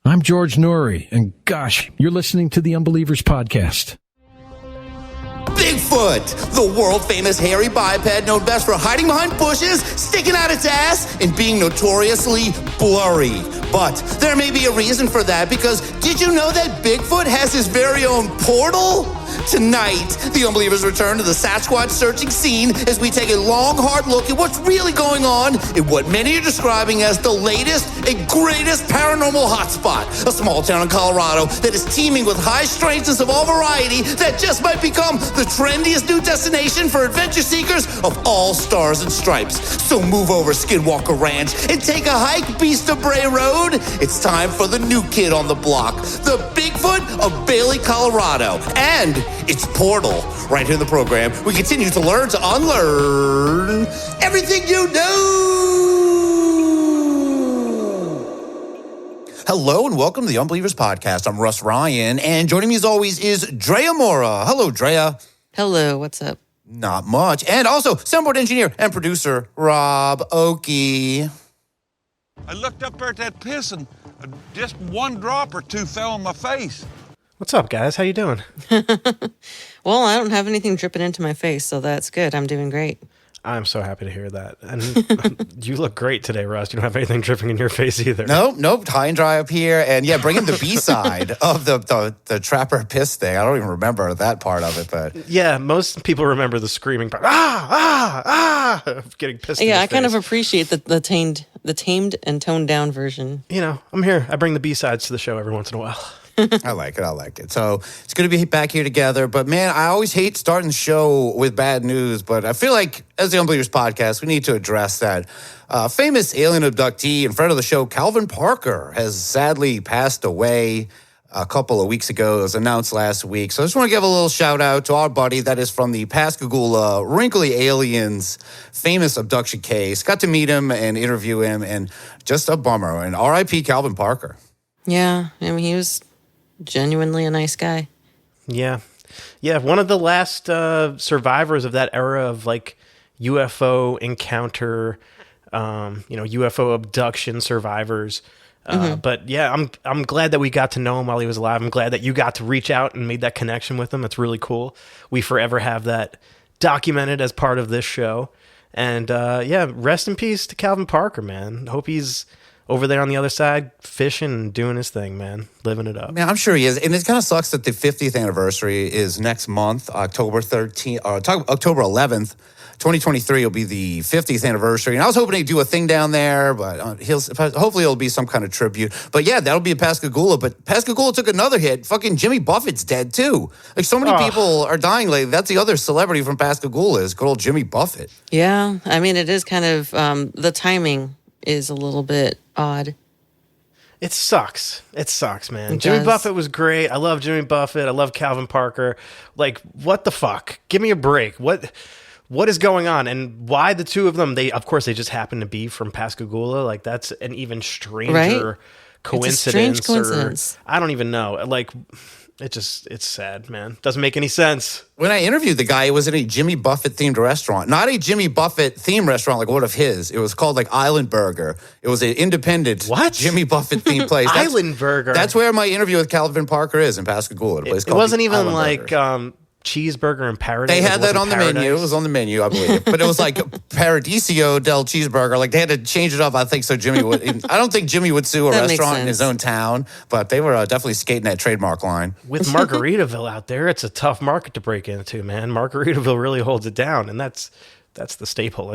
I'm George Norrie, and gosh, you're listening to the Unbelievers Podcast. Bigfoot, the world-famous hairy biped known best for hiding behind bushes, sticking out its ass, and being notoriously blurry. But there may be a reason for that, because did you know that Bigfoot has his very own portal? Tonight, the Unbelievers return to the Sasquatch searching scene as we take a long, hard look at what's really going on in what many are describing as the latest and greatest paranormal hotspot, a small town in Colorado that is teeming with high strangeness of all variety that just might become the trendiest new destination for adventure seekers of all stars and stripes. So move over Skinwalker Ranch and take a hike Beast of Bray Road. It's time for the new kid on the block, the Bigfoot of Bailey, Colorado, and its portal. Right here in the program, we continue to learn to unlearn everything you know. Hello and welcome to the Unbelievers Podcast. I'm Rus Ryan, and joining me as always is Drea Mora. Hello, Drea. Hello, what's up? Not much. And also, soundboard engineer and producer, Rob Okey. I looked up there at that piss and just one drop or two fell on my face. What's up, guys? How you doing? Well, I don't have anything dripping into my face, so that's good. I'm doing great. I'm so happy to hear that. And you look great today, Russ. You don't have anything dripping in your face either. Nope. High and dry up here. And yeah, bring in the B-side of the trapper piss thing. I don't even remember that part of it, but... Yeah, most people remember the screaming part. Of getting pissed in Yeah, the I kind face. of appreciate the tamed and toned down version. You know, I'm here. I bring the B-sides to the show every once in a while. I like it. So it's good to be back here together. But man, I always hate starting the show with bad news. But I feel like as the Unbelievers Podcast, we need to address that. Famous alien abductee and friend of the show, Calvin Parker, has sadly passed away a couple of weeks ago. It was announced last week. So I just want to give a little shout out to our buddy that is from the Pascagoula Wrinkly Aliens famous abduction case. Got to meet him and interview him, and just a bummer. And R.I.P. Calvin Parker. Yeah, I mean, he was genuinely a nice guy. Yeah, one of the last survivors of that era of like UFO encounter, UFO abduction survivors. But yeah, I'm glad that we got to know him while he was alive. I'm glad that you got to reach out and made that connection with him. It's really cool. We forever have that documented as part of this show. And rest in peace to Calvin Parker, man. Hope he's over there on the other side, fishing and doing his thing, man. Living it up. Man, I'm sure he is. And it kind of sucks that the 50th anniversary is next month, October 11th. 2023 will be the 50th anniversary. And I was hoping he'd do a thing down there, but hopefully it'll be some kind of tribute. But yeah, that'll be in Pascagoula. But Pascagoula took another hit. Fucking Jimmy Buffett's dead too. Like so many people are dying lately. That's the other celebrity from Pascagoula is good old Jimmy Buffett. Yeah, I mean, it is kind of, the timing is a little bit odd. It sucks, man. It Jimmy does. Buffett was great. I love Jimmy Buffett. I love Calvin Parker. Like, what the fuck? Give me a break. What is going on? And why the two of them? They just happen to be from Pascagoula. Like, that's an even stranger coincidence. It's a strange coincidence. I don't even know. Like, it's sad, man. Doesn't make any sense. When I interviewed the guy, it was in a Jimmy Buffett themed restaurant. Not a Jimmy Buffett themed restaurant like one of his. It was called like Island Burger. It was an independent Jimmy Buffett themed place. Island Burger. That's where my interview with Calvin Parker is in Pascagoula. A place It called wasn't even Island like Burger. cheeseburger in paradise. They had that on the Paradise. menu. It was on the menu, I believe. But it was like Paradiso del Cheeseburger. Like they had to change it up, I think, so Jimmy would. I don't think Jimmy would sue a That makes restaurant in sense. his own town, but they were definitely skating that trademark line. With Margaritaville out there, it's a tough market to break into, man. Margaritaville really holds it down, and that's the staple.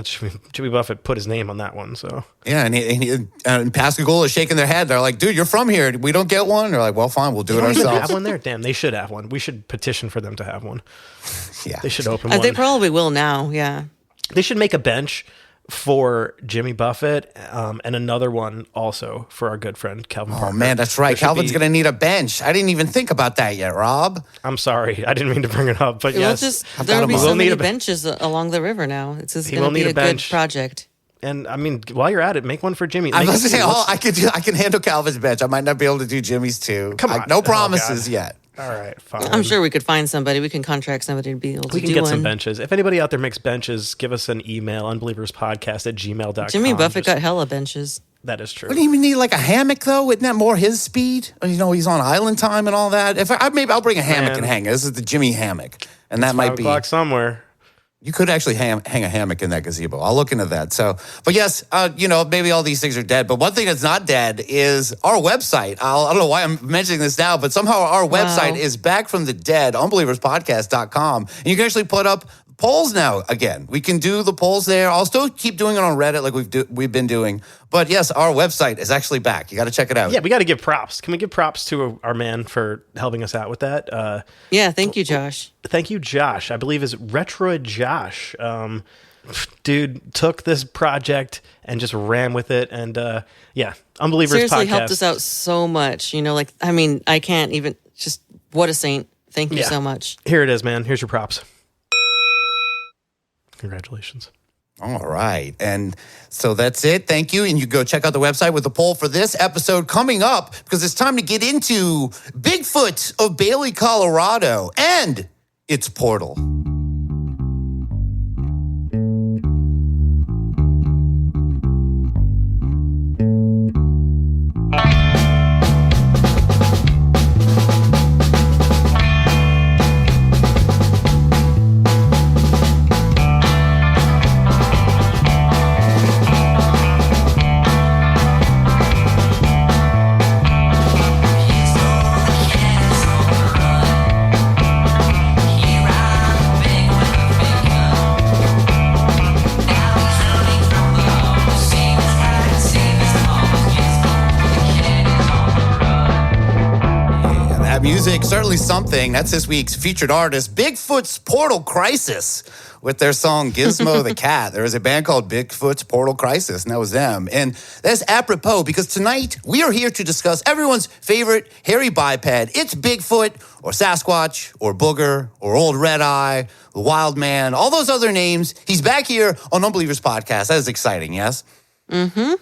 Jimmy Buffett put his name on that one, so. Yeah, and Pascagoula is shaking their head. They're like, dude, you're from here. We don't get one? They're like, well, fine, we'll do it They don't even ourselves. have one there? Damn, they should have one. We should petition for them to have one. Yeah. They should open one. They probably will now, yeah. They should make a bench for Jimmy Buffett and another one also for our good friend Calvin Parker. Oh, man, that's right. There should Calvin's be- going to need a bench. I didn't even think about that yet, Rob. I'm sorry. I didn't mean to bring it up, but yes. There'll be He so will many need a- benches along the river now. It's just He going will to be need a a good bench. project. And I mean, while you're at it, make one for Jimmy. I Make was it- going to say, I can handle Calvin's bench. I might not be able to do Jimmy's too. Come on. No Oh, promises God. yet. All right, fine. I'm sure we could find somebody. We can contract somebody to be able to We can do get one. some benches. If anybody out there makes benches, give us an email, unbelieverspodcast@gmail.com. Jimmy Buffett Just- got hella benches. That is true. Wouldn't he even need like a hammock though? Isn't that more his speed? He's on island time and all that. Maybe I'll bring a hammock and hang it. This is the Jimmy hammock, and that might be 5 o'clock somewhere. You could actually hang a hammock in that gazebo. I'll look into that. So, but yes, maybe all these things are dead. But one thing that's not dead is our website. I don't know why I'm mentioning this now, but somehow our website is back from the dead, unbelieverspodcast.com. And you can actually put up polls now again. We can do the polls there. I'll still keep doing it on Reddit like we've been doing. But yes, our website is actually back. You got to check it out. Yeah, we got to give props. Can we give props to our man for helping us out with that? Yeah, thank you, Josh. Thank you, Josh. I believe is Retro Josh. Dude took this project and just ran with it. And Unbelievers Seriously Podcast helped us out so much. I can't even, just what a saint. Thank you so much. Here it is, man. Here's your props. Congratulations. All right. And so that's it. Thank you. And you go check out the website with the poll for this episode coming up, because it's time to get into Bigfoot of Bailey, Colorado, and its portal. Music, certainly something. That's this week's featured artist, Bigfoot's Portal Crisis, with their song Gizmo the Cat. There was a band called Bigfoot's Portal Crisis, and that was them. And that's apropos, because tonight we are here to discuss everyone's favorite hairy biped. It's Bigfoot, or Sasquatch, or Booger, or Old Red Eye, the Wild Man, all those other names. He's back here on Unbelievers Podcast. That is exciting, yes? Mm-hmm.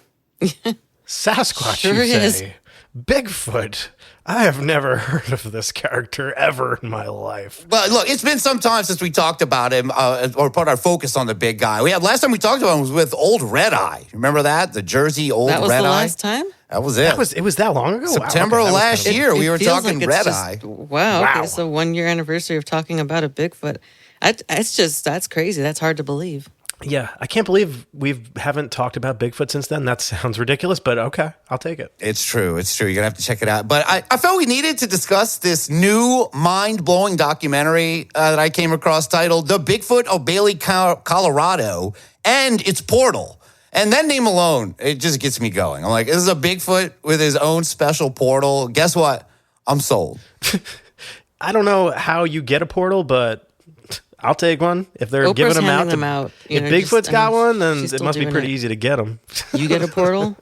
Sasquatch, sure you say? Bigfoot. I have never heard of this character ever in my life. But look, it's been some time since we talked about him or put our focus on the big guy. Last time we talked about him was with Old Red Eye. Remember that? The Jersey Old Red Eye? That was the last time? That was it. It was that long ago? September of last year, we were talking Red Eye. Wow. Okay, it's the 1-year anniversary of talking about a Bigfoot. That's crazy. That's hard to believe. Yeah, I can't believe we haven't talked about Bigfoot since then. That sounds ridiculous, but okay, I'll take it. It's true. You're going to have to check it out. But I felt we needed to discuss this new mind-blowing documentary that I came across titled The Bigfoot of Bailey, Colorado, and its portal. And that name alone, it just gets me going. I'm like, this is a Bigfoot with his own special portal. Guess what? I'm sold. I don't know how you get a portal, but I'll take one. If they're Oprah's giving them out. If Bigfoot's got one, then it must be pretty easy to get them. You get a portal?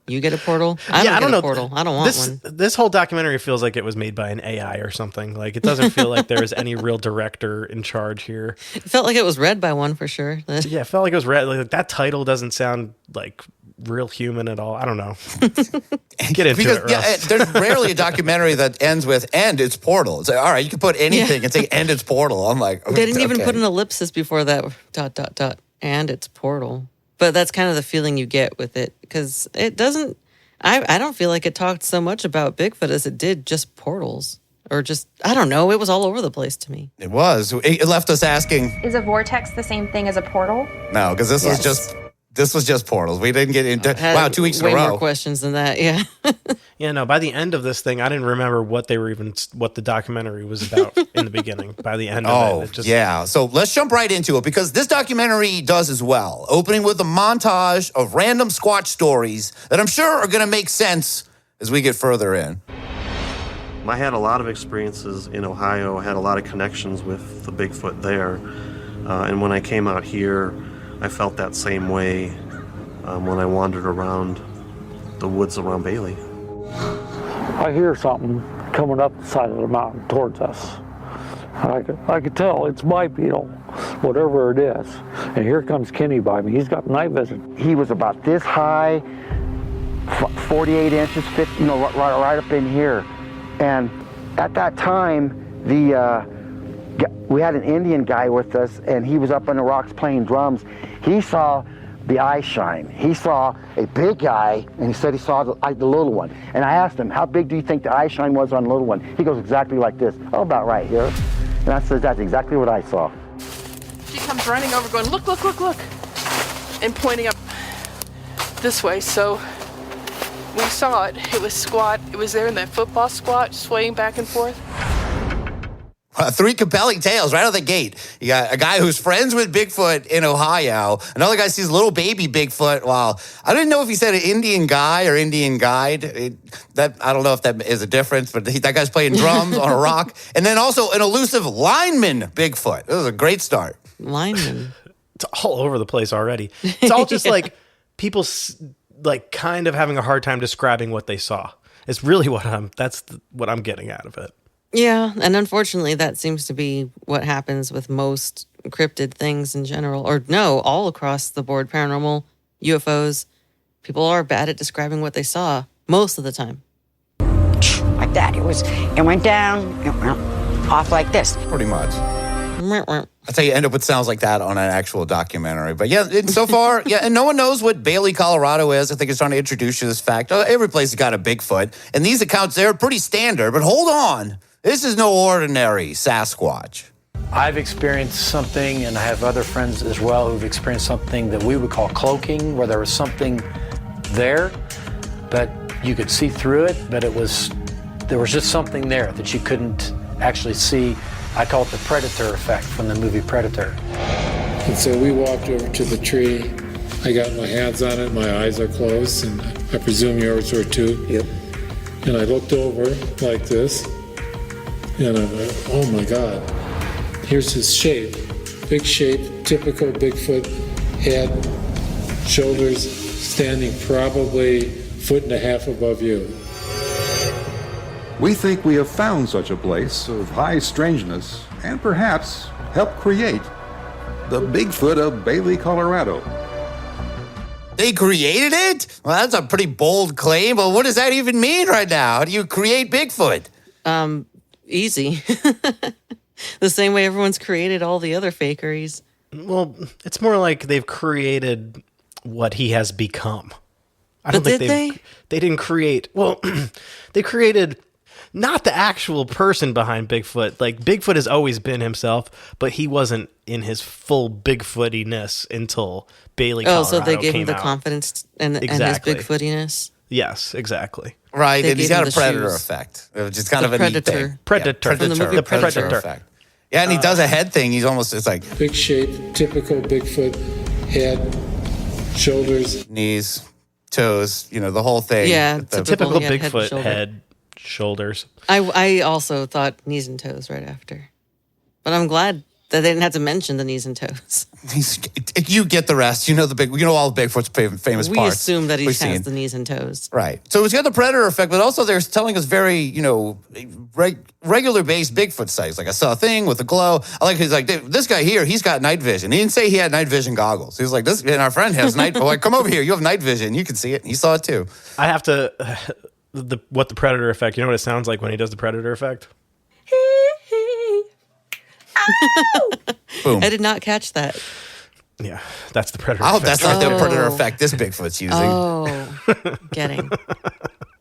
You get a portal? I don't know. Portal. I don't want one. This whole documentary feels like it was made by an AI or something. Like, it doesn't feel like there is any real director in charge here. It felt like it was read by one for sure. Yeah, it felt like it was read. Like, that title doesn't sound like real human at all. I don't know. Get into it, Russ. Yeah, there's rarely a documentary that ends with "and its portal." It's like, all right, you can put anything and say "and its portal." I'm like, they didn't even put an ellipsis before that. ... And its portal. But that's kind of the feeling you get with it, because it doesn't. I don't feel like it talked so much about Bigfoot as it did just portals, or just, I don't know. It was all over the place to me. It was. It left us asking, is a vortex the same thing as a portal? No, because this was just portals. We didn't get into 2 weeks in a row. Way more questions than that. Yeah. Yeah, no, by the end of this thing, I didn't remember what the documentary was about in the beginning. By the end of it. Yeah. So let's jump right into it, because this documentary does as well. Opening with a montage of random squatch stories that I'm sure are going to make sense as we get further in. I had a lot of experiences in Ohio. I had a lot of connections with the Bigfoot there. And when I came out here, I felt that same way when I wandered around the woods around Bailey. I hear something coming up the side of the mountain towards us. I could tell it's bipedal, whatever it is. And here comes Kenny by me. He's got night vision. He was about this high, 48 inches, 50, right up in here. And at that time, we had an Indian guy with us, and he was up on the rocks playing drums. He saw the eye shine. He saw a big eye, and he said he saw the little one. And I asked him, how big do you think the eye shine was on the little one? He goes, exactly like this. Oh, about right here. And I said, that's exactly what I saw. She comes running over going, look, look, look, look, and pointing up this way. So we saw it. It was squat. It was there in that football squat, swaying back and forth. 3 compelling tales right out of the gate. You got a guy who's friends with Bigfoot in Ohio. Another guy sees a little baby Bigfoot. Wow. I didn't know if he said an Indian guy or Indian guide. I don't know if that is a difference, but that guy's playing drums on a rock. And then also an elusive lineman Bigfoot. This was a great start. Lineman. It's all over the place already. It's all just like people like kind of having a hard time describing what they saw. It's really what I'm getting out of it. Yeah, and unfortunately, that seems to be what happens with most cryptid things in general. Or no, all across the board, paranormal, UFOs. People are bad at describing what they saw most of the time. Like that. It went down, it went off like this. Pretty much. That's how you end up with sounds like that on an actual documentary. But yeah, so far, yeah, and no one knows what Bailey, Colorado is. I think it's trying to introduce you to this fact. Every place has got a Bigfoot. And these accounts, they're pretty standard. But hold on. This is no ordinary Sasquatch. I've experienced something, and I have other friends as well who've experienced something that we would call cloaking, where there was something there, but you could see through it, but there was just something there that you couldn't actually see. I call it the Predator effect from the movie Predator. And so we walked over to the tree. I got my hands on it, my eyes are closed, and I presume yours were too. Yep. And I looked over like this. And I'm like, oh my God, here's his shape. Big shape, typical Bigfoot head, shoulders standing probably 1.5 feet above you. We think we have found such a place of high strangeness and perhaps help create the Bigfoot of Bailey, Colorado. They created it? Well, that's a pretty bold claim, but what does that even mean right now? How do you create Bigfoot? Easy. The same way everyone's created all the other fakeries. Well, it's more like they've created what he has become. I don't think they didn't create. Well, they created not the actual person behind Bigfoot. Like Bigfoot has always been himself, but he wasn't in his full Bigfootiness until Bailey, Colorado. Oh, so they gave him the out. Confidence and his Bigfootiness. Yes, exactly. Right, They and he's gave him got a the predator shoes. effect, which is kind The of a neat thing. Predator. Yeah, From the movie the Predator. effect. Yeah, and he does a head thing. It's like Big shape, typical Bigfoot head, shoulders, knees, toes, the whole thing. Yeah, The Typical head, Bigfoot shoulder. head, shoulders. I also thought knees and toes right after. But I'm glad that they didn't have to mention the knees and toes. You get the rest. You know all the Bigfoot's famous We parts. assume that he we've has seen. the knees and toes. Right. So it's got the predator effect, but also they're telling us very, regular-based Bigfoot sights. Like I saw a thing with a glow. He's like, this guy here, he's got night vision. He didn't say he had night vision goggles. He was like, and our friend has night. Like, come over here. You have night vision. You can see it. He saw it too. I have to. What the predator effect? You know what it sounds like when he does the predator effect? Boom. I did not catch that. Yeah, that's the predator I hope effect. that's not the predator effect this Bigfoot's using. Oh, getting.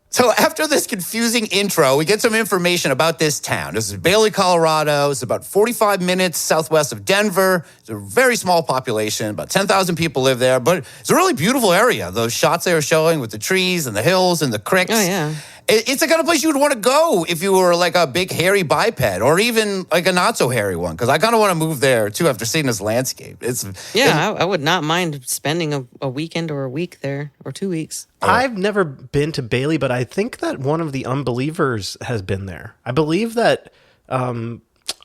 So after this confusing intro, we get some information about this town. This is Bailey, Colorado. It's about 45 minutes southwest of Denver. It's a very small population. About 10,000 people live there, but it's a really beautiful area. Those shots they were showing with the trees and the hills and the creeks. Oh, yeah. It's the kind of place you would want to go if you were like a big hairy biped or even like a not so hairy one. Because I kind of want to move there too after seeing this landscape. I would not mind spending a weekend or a week there or 2 weeks. I've never been to Bailey, but I think that one of the Unbelievers has been there. I believe that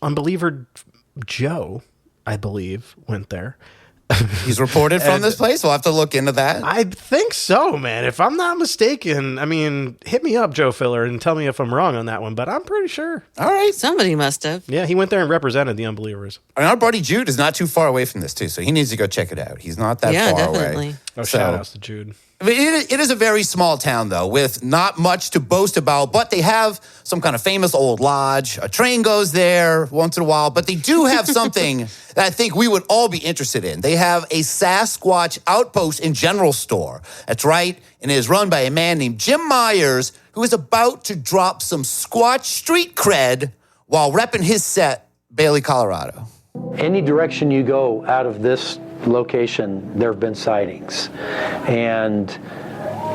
Unbeliever Joe, went there. He's reported from this place? We'll have to look into that. I think so, man. If I'm not mistaken, hit me up, Joe Filler, and tell me if I'm wrong on that one, but I'm pretty sure. All right. Somebody must have. Yeah, he went there and represented the Unbelievers. And our buddy Jude is not too far away from this, too, so he needs to go check it out. He's not that far definitely. away. Oh, shout outs to Jude. I mean, it is a very small town, though, with not much to boast about, but they have some kind of famous old lodge. A train goes there once in a while, but they do have something that I think we would all be interested in. They have a Sasquatch outpost and general store. That's right, and it is run by a man named Jim Myers, who is about to drop some Squatch street cred while repping his set, Bailey, Colorado. Any direction you go out of this location, there have been sightings and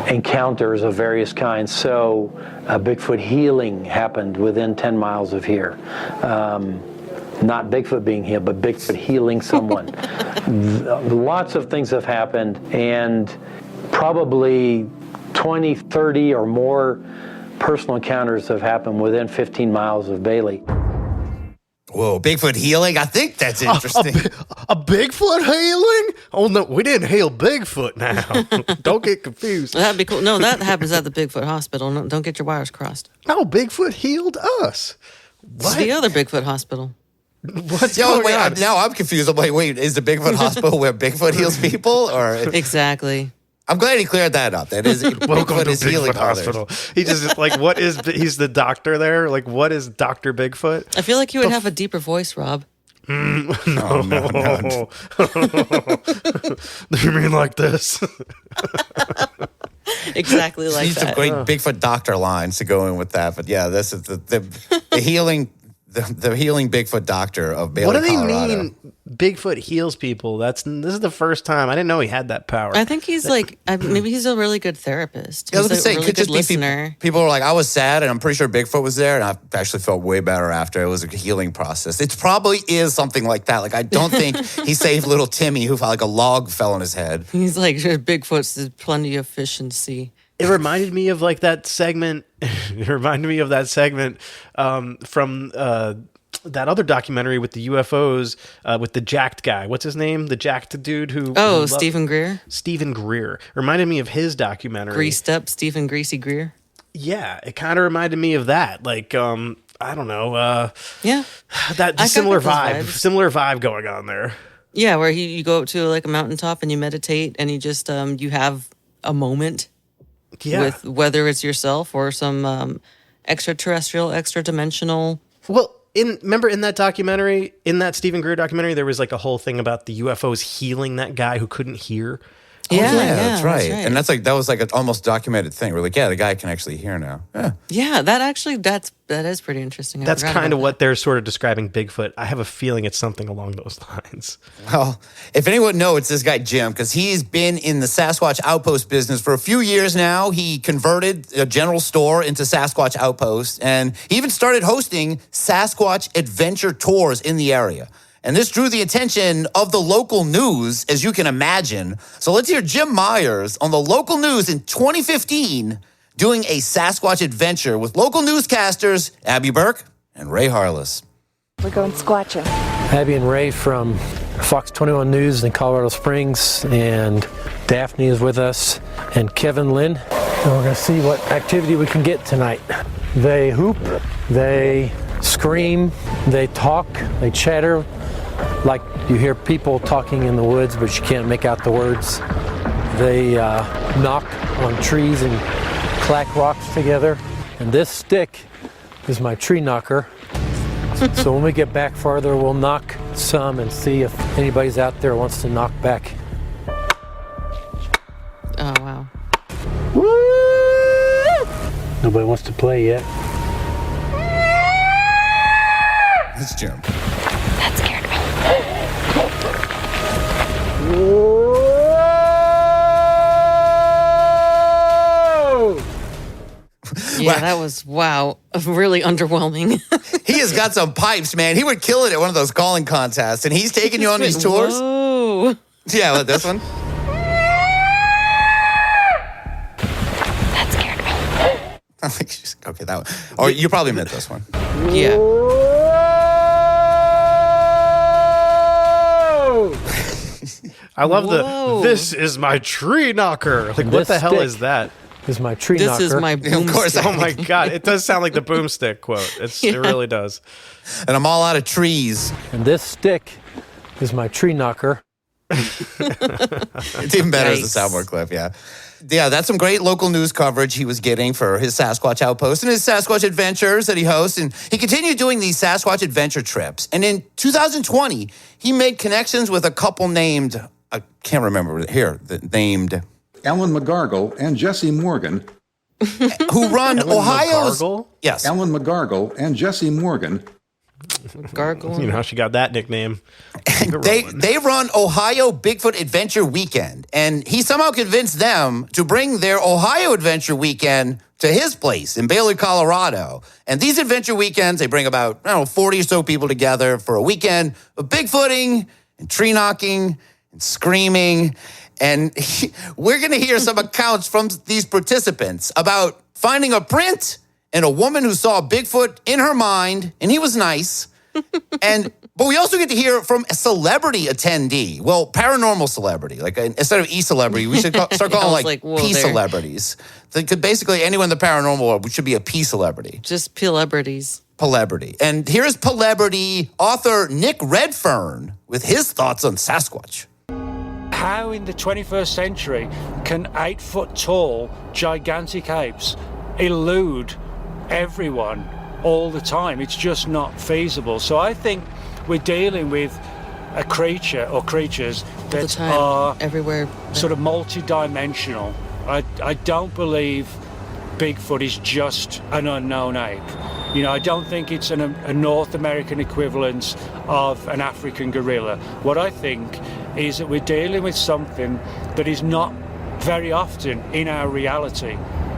encounters of various kinds. So Bigfoot healing happened within 10 miles of here. Not Bigfoot being healed, but Bigfoot healing someone. Lots of things have happened, and probably 20, 30 or more personal encounters have happened within 15 miles of Bailey. Whoa, Bigfoot healing? I think that's interesting. A Bigfoot healing? Oh, no, we didn't hail Bigfoot now. Don't get confused. That'd be cool. No, that happens at the Bigfoot hospital. No, don't get your wires crossed. No, Bigfoot healed us. It's the other Bigfoot hospital. What's going on? Now I'm confused. I'm like, wait, is the Bigfoot hospital where Bigfoot heals people? Or Exactly. I'm glad he cleared that up. That is Welcome to is healing Bigfoot Hospital. He just like, what is? He's the doctor there. Like, what is Dr. Bigfoot? I feel like you would have a deeper voice, Rob. No. You mean like this? Exactly like Needs that. some great Bigfoot doctor lines to go in with that. But yeah, this is the healing. The healing Bigfoot doctor of Bailey, What do they Colorado. mean Bigfoot heals people? This is the first time. I didn't know he had that power. I think he's like, maybe he's a really good therapist. I was He's going to say, a really it could good just be listener. people are like, I was sad, and I'm pretty sure Bigfoot was there, and I actually felt way better after. It was a healing process. It probably is something like that. Like, I don't think he saved little Timmy who felt like a log fell on his head. He's like, Bigfoot's plenty of fish and sea. It reminded me of like that segment. It reminded me of that segment from that other documentary with the UFOs with the jacked guy. What's his name? The jacked dude who... Stephen Greer? Stephen Greer. Reminded me of his documentary. Greased up Stephen Greasy Greer? Yeah, it kind of reminded me of that. Like, I don't know. Yeah. That similar vibe. Similar vibe going on there. Yeah, where you go up to like a mountaintop and you meditate and you just, you have a moment. Yeah. With whether it's yourself or some extraterrestrial, extra-dimensional... Well, remember in that documentary, in that Stephen Greer documentary, there was like a whole thing about the UFOs healing that guy who couldn't hear. Yeah, that's right. And that was like an almost documented thing. We're like, yeah, the guy can actually hear now. Yeah, that is pretty interesting. That's kind of what they're sort of describing Bigfoot. I have a feeling it's something along those lines. Well, if anyone knows, it's this guy Jim, because he's been in the Sasquatch Outpost business for a few years now. He converted a general store into Sasquatch Outpost, and he even started hosting Sasquatch adventure tours in the area. And this drew the attention of the local news, as you can imagine. So let's hear Jim Myers on the local news in 2015 doing a Sasquatch adventure with local newscasters Abby Burke and Ray Harless. We're going squatching. Abby and Ray from Fox 21 News in Colorado Springs, and Daphne is with us, and Kevin Lynn. And we're going to see what activity we can get tonight. They hoop, they scream, they talk, they chatter, like you hear people talking in the woods, but you can't make out the words. They knock on trees and clack rocks together. And this stick is my tree knocker. So when we get back farther, we'll knock some and see if anybody's out there who wants to knock back. Oh, wow. Woo! Nobody wants to play yet. It's Jim. That scared me. Yeah, that was, really underwhelming. He has got some pipes, man. He would kill it at one of those calling contests, and he's taking you on these tours. Whoa. Yeah, like this one. That scared me. Okay, that one. Oh, you probably meant this one. Yeah. I love this is my tree knocker. Like, what the hell is that? Is my tree knocker. This is my boomstick. Of course. Oh my God. It does sound like the boomstick quote. It really does. And I'm all out of trees. And this stick is my tree knocker. It's even better as a soundboard clip, yeah. Yeah, that's some great local news coverage he was getting for his Sasquatch outpost and his Sasquatch adventures that he hosts. And he continued doing these Sasquatch adventure trips. And in 2020, he made connections with a couple named, I can't remember here, named Ellen McGargle and Jesse Morgan, who run Ohio's. McGargle? Yes. Ellen McGargle and Jesse Morgan. Gargle. You know how she got that nickname. They run Ohio Bigfoot Adventure Weekend, and he somehow convinced them to bring their Ohio Adventure Weekend to his place in Bailey, Colorado. And these adventure weekends, they bring about 40 or so people together for a weekend of Bigfooting and tree knocking and screaming. And we're going to hear some accounts from these participants about finding a print and a woman who saw Bigfoot in her mind, and he was nice. But we also get to hear from a celebrity attendee. Well, paranormal celebrity. Like instead of e-celebrity, we should start calling P-celebrities. Because basically anyone in the paranormal world should be a P-celebrity. Just P-celebrities. Celebrity. And here's celebrity author Nick Redfern with his thoughts on Sasquatch. How in the 21st century can 8-foot tall, gigantic apes elude everyone all the time? It's just not feasible. So I think we're dealing with a creature or creatures that are everywhere, sort of multi-dimensional. I don't believe Bigfoot is just an unknown ape. You know, I don't think it's a North American equivalent of an African gorilla. What I think is that we're dealing with something that is not very often in our reality.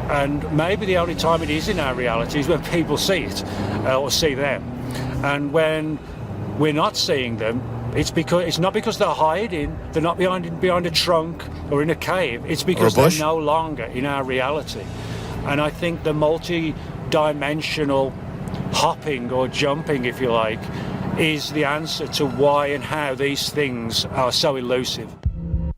And maybe the only time it is in our reality is when people see it or see them. And when we're not seeing them, it's not because they're hiding, they're not behind a trunk or in a cave. It's because they're no longer in our reality. And I think the multi-dimensional hopping or jumping, if you like, is the answer to why and how these things are so elusive.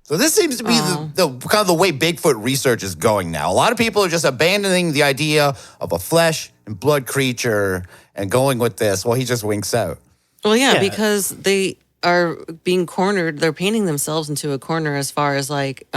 So this seems to be the kind of the way Bigfoot research is going now. A lot of people are just abandoning the idea of a flesh and blood creature and going with this. Well, he just winks out. Well, yeah, because they are being cornered. They're painting themselves into a corner as far as like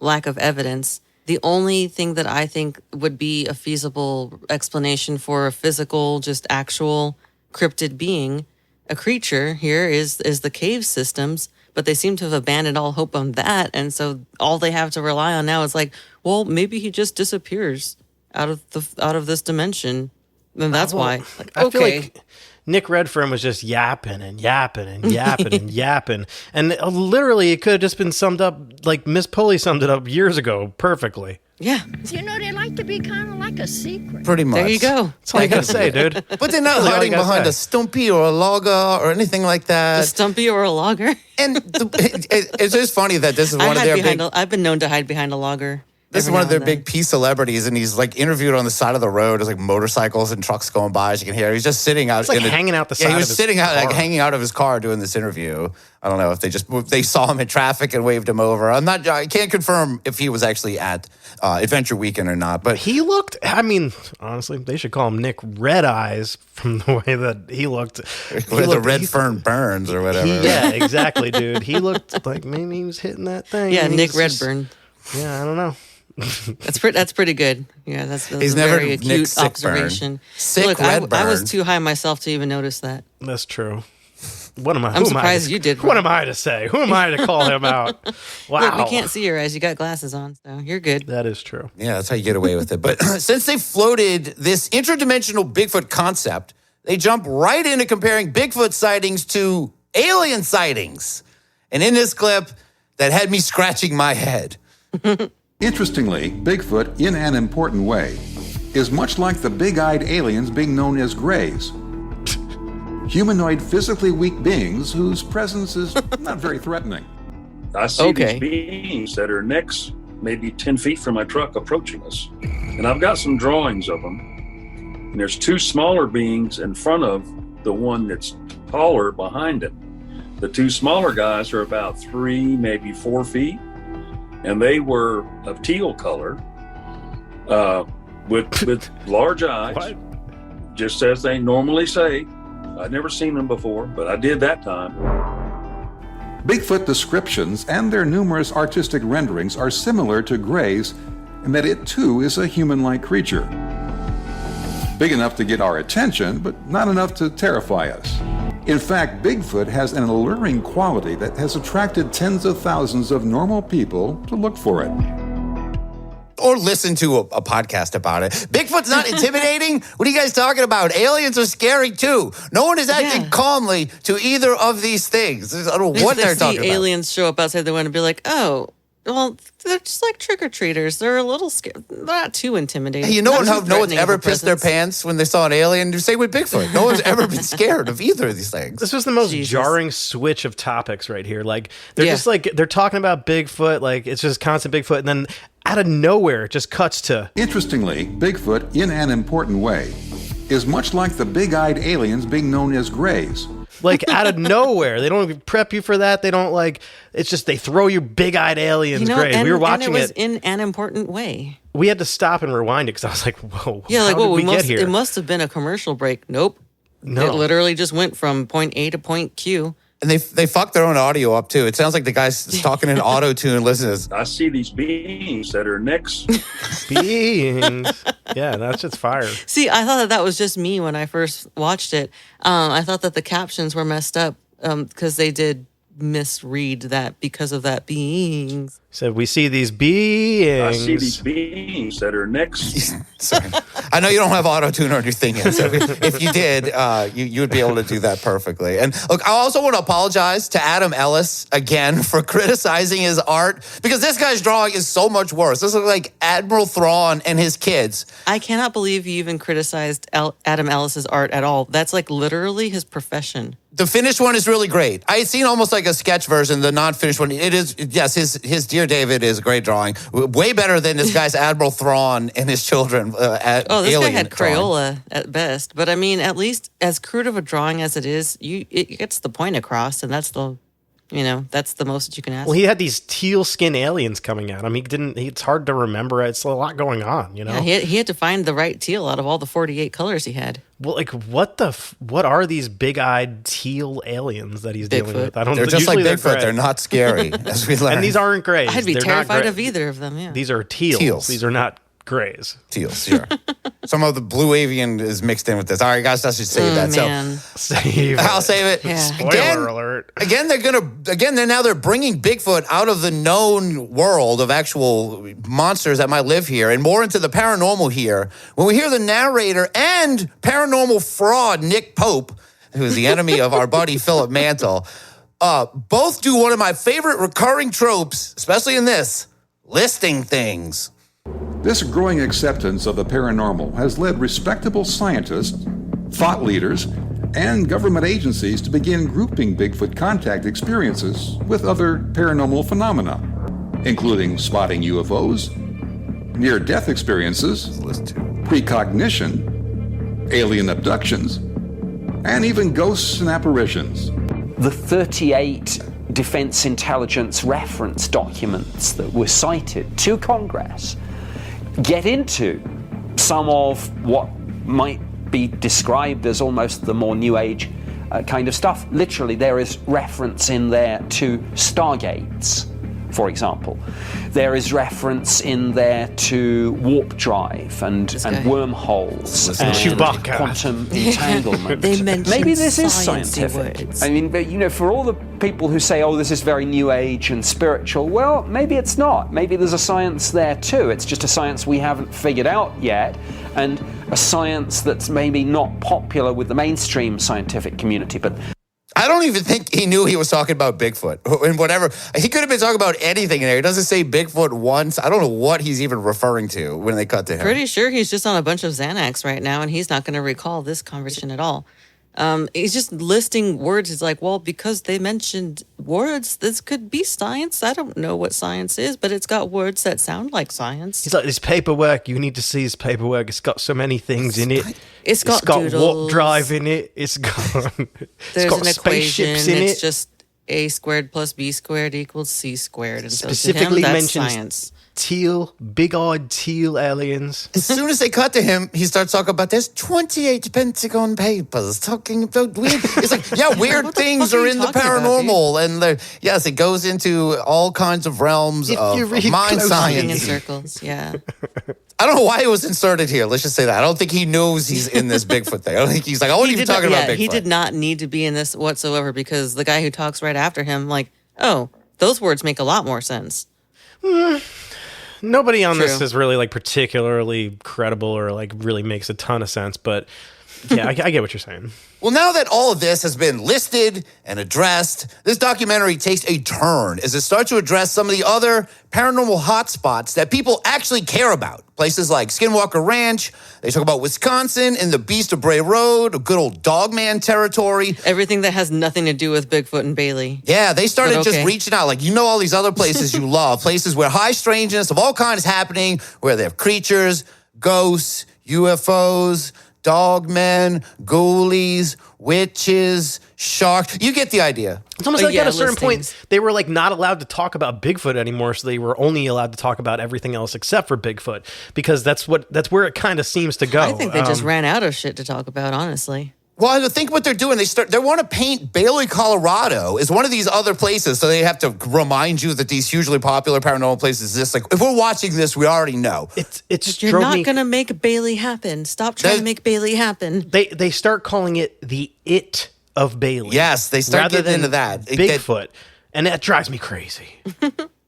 lack of evidence. The only thing that I think would be a feasible explanation for a physical, just actual cryptid being, a creature here is the cave systems. But they seem to have abandoned all hope on that. And so all they have to rely on now is like, well, maybe he just disappears out of this dimension. And that's why. Like, I feel like Nick Redfern was just yapping and yapping and yapping and yapping. And literally it could have just been summed up like Miss Pulley summed it up years ago perfectly. Yeah. You know, they like to be kind of like a secret. Pretty much. There you go. That's all you gotta say, dude. But they're not hiding behind a stumpy or a logger or anything like that. A stumpy or a logger? And it's just funny that this is one of their big... I've been known to hide behind a logger. This is one of their big P-celebrities, and he's like interviewed on the side of the road. There's like motorcycles and trucks going by, as you can hear. He's just sitting out. It's like hanging out the side of his car. Yeah, he was sitting out, like hanging out of his car doing this interview. I don't know if they saw him in traffic and waved him over. I can't confirm if he was actually at Adventure Weekend or not. But he looked, I mean, honestly, they should call him Nick Red Eyes from the way that he looked. The Redfern Burns or whatever. Yeah, exactly, dude. He looked like maybe he was hitting that thing. Yeah, Nick Redburn. Yeah, I don't know. That's pretty good. Yeah, that's He's a never very acute Nick Sickburn. observation. Sick Look, Redburn. I was too high myself to even notice that. That's true. What am I? I'm surprised you did. What am I to say? Who am I to call him out? Wow. Look, we can't see your eyes. You got glasses on, so you're good. That is true. Yeah, that's how you get away with it. But since they floated this interdimensional Bigfoot concept, they jump right into comparing Bigfoot sightings to alien sightings. And in this clip, that had me scratching my head. Interestingly, Bigfoot, in an important way, is much like the big-eyed aliens being known as greys. Humanoid, physically weak beings whose presence is not very threatening. I see these beings that are necks maybe 10 feet from my truck approaching us. And I've got some drawings of them. And there's two smaller beings in front of the one that's taller behind it. The two smaller guys are about 3, maybe 4 feet. And they were of teal color with large eyes, just as they normally say. I'd never seen them before, but I did that time. Bigfoot descriptions and their numerous artistic renderings are similar to Gray's in that it too is a human-like creature. Big enough to get our attention, but not enough to terrify us. In fact, Bigfoot has an alluring quality that has attracted tens of thousands of normal people to look for it. Or listen to a podcast about it. Bigfoot's not intimidating. What are you guys talking about? Aliens are scary too. No one is acting calmly to either of these things. I don't know what they're talking about. Aliens show up outside, they want to be like, oh, well, they're just like trick-or-treaters. They're a little scared. They're not too intimidating. Hey, you know how no one's ever pissed their pants when they saw an alien? Same with Bigfoot. No one's ever been scared of either of these things. This was the most jarring switch of topics right here. Like, they're just like, they're talking about Bigfoot, like, it's just constant Bigfoot, and then out of nowhere, it just cuts to... Interestingly, Bigfoot, in an important way, is much like the big-eyed aliens being known as Greys. Like, out of nowhere. They don't even prep you for that. They don't, like... It's just, they throw you big-eyed aliens, Greys. We were watching and it was in an important way. We had to stop and rewind it, because I was like, whoa, yeah, like, how did we get here? It must have been a commercial break. Nope. No. It literally just went from point A to point Q. And they fucked their own audio up, too. It sounds like the guy's talking in auto-tune. Listen to this. I see these beings that are next. Beings. Yeah, that's just fire. See, I thought that was just me when I first watched it. I thought that the captions were messed up because they did misread that because of that beings. Said we see these beings. I see these beings that are next. Sorry. I know you don't have auto-tune on your thing yet, so if you did, you would be able to do that perfectly. And look, I also want to apologize to Adam Ellis again for criticizing his art, because this guy's drawing is so much worse. This looks like Admiral Thrawn and his kids. I cannot believe you even criticized Adam Ellis's art at all. That's like literally his profession. The finished one is really great. I had seen almost like a sketch version, the non-finished one. It is, yes, his Dear David is a great drawing. Way better than this guy's Admiral Thrawn and his children. This guy had Crayola at best. But I mean, at least as crude of a drawing as it is, it gets the point across, and that's the most that you can ask. Well, he had these teal skin aliens coming at him. It's hard to remember. It's a lot going on, you know? Yeah, he had to find the right teal out of all the 48 colors he had. Well, like, what are these big-eyed teal aliens that he's dealing with? I don't know. They're just like Bigfoot. They're not scary, as we learned. And these aren't Greys. I'd be terrified of either of them, yeah. These are teals. These are not Greys. Teals, sure. Some of the Blue Avian is mixed in with this. All right, guys, let's just save that. Man. Save it. I'll save it. Yeah. Spoiler alert. Again, they're bringing Bigfoot out of the known world of actual monsters that might live here and more into the paranormal here. When we hear the narrator and paranormal fraud Nick Pope, who is the enemy of our buddy Philip Mantle, both do one of my favorite recurring tropes, especially in this, listing things. This growing acceptance of the paranormal has led respectable scientists, thought leaders, and government agencies to begin grouping Bigfoot contact experiences with other paranormal phenomena, including spotting UFOs, near-death experiences, precognition, alien abductions, and even ghosts and apparitions. The 38 Defense Intelligence reference documents that were cited to Congress get into some of what might be described as almost the more New Age kind of stuff. Literally, there is reference in there to stargates, for example. There is reference in there to warp drive and wormholes and Chewbacca. Quantum entanglement. They mentioned maybe this is sciencey scientific. words. I mean, but, for all the people who say, oh, this is very New Age and spiritual, well, maybe it's not. Maybe there's a science there too. It's just a science we haven't figured out yet, and a science that's maybe not popular with the mainstream scientific community. But I don't even think he knew he was talking about Bigfoot and whatever. He could have been talking about anything in there. He doesn't say Bigfoot once. I don't know what he's even referring to when they cut to him. Pretty sure he's just on a bunch of Xanax right now, and he's not going to recall this conversation at all. He's just listing words. He's like, well, because they mentioned words, this could be science. I don't know what science is, but it's got words that sound like science. He's like, this paperwork, you need to see his paperwork. It's got so many things in it. It's got warp drive in it. It's got There's an spaceships equation. in It's it. just A² + B² = C². And Specifically so to him, that's mentions science. big-eyed teal aliens. As soon as they cut to him, he starts talking about there's 28 Pentagon papers talking about weird. It's like, yeah, weird things are in the paranormal, and yes, it goes into all kinds of realms of mind science. In circles, yeah. I don't know why it was inserted here. Let's just say that. I don't think he knows he's in this Bigfoot thing. I don't think he's like, I wasn't even talking about Bigfoot. He did not need to be in this whatsoever because the guy who talks right after him, like, oh, those words make a lot more sense. Nobody on this is really like particularly credible or like really makes a ton of sense, but yeah, I get what you're saying. Well, now that all of this has been listed and addressed, this documentary takes a turn as it starts to address some of the other paranormal hotspots that people actually care about. Places like Skinwalker Ranch, they talk about Wisconsin and the Beast of Bray Road, a good old Dogman territory. Everything that has nothing to do with Bigfoot and Bailey. Yeah, they started just reaching out. Like, all these other places you love, places where high strangeness of all kinds is happening, where they have creatures, ghosts, UFOs, dogmen, ghoulies, witches, sharks. You get the idea. It's almost like at a certain point, they were like not allowed to talk about Bigfoot anymore, so they were only allowed to talk about everything else except for Bigfoot, because that's where it kind of seems to go. I think they just ran out of shit to talk about, honestly. Well, I think what they're doing, they want to paint Bailey, Colorado as one of these other places, so they have to remind you that these hugely popular paranormal places exist. Like, if we're watching this, we already know. You're not going to make Bailey happen. Stop trying to make Bailey happen. They start calling it the It of Bailey. Yes, they start getting into that. Bigfoot, and that drives me crazy.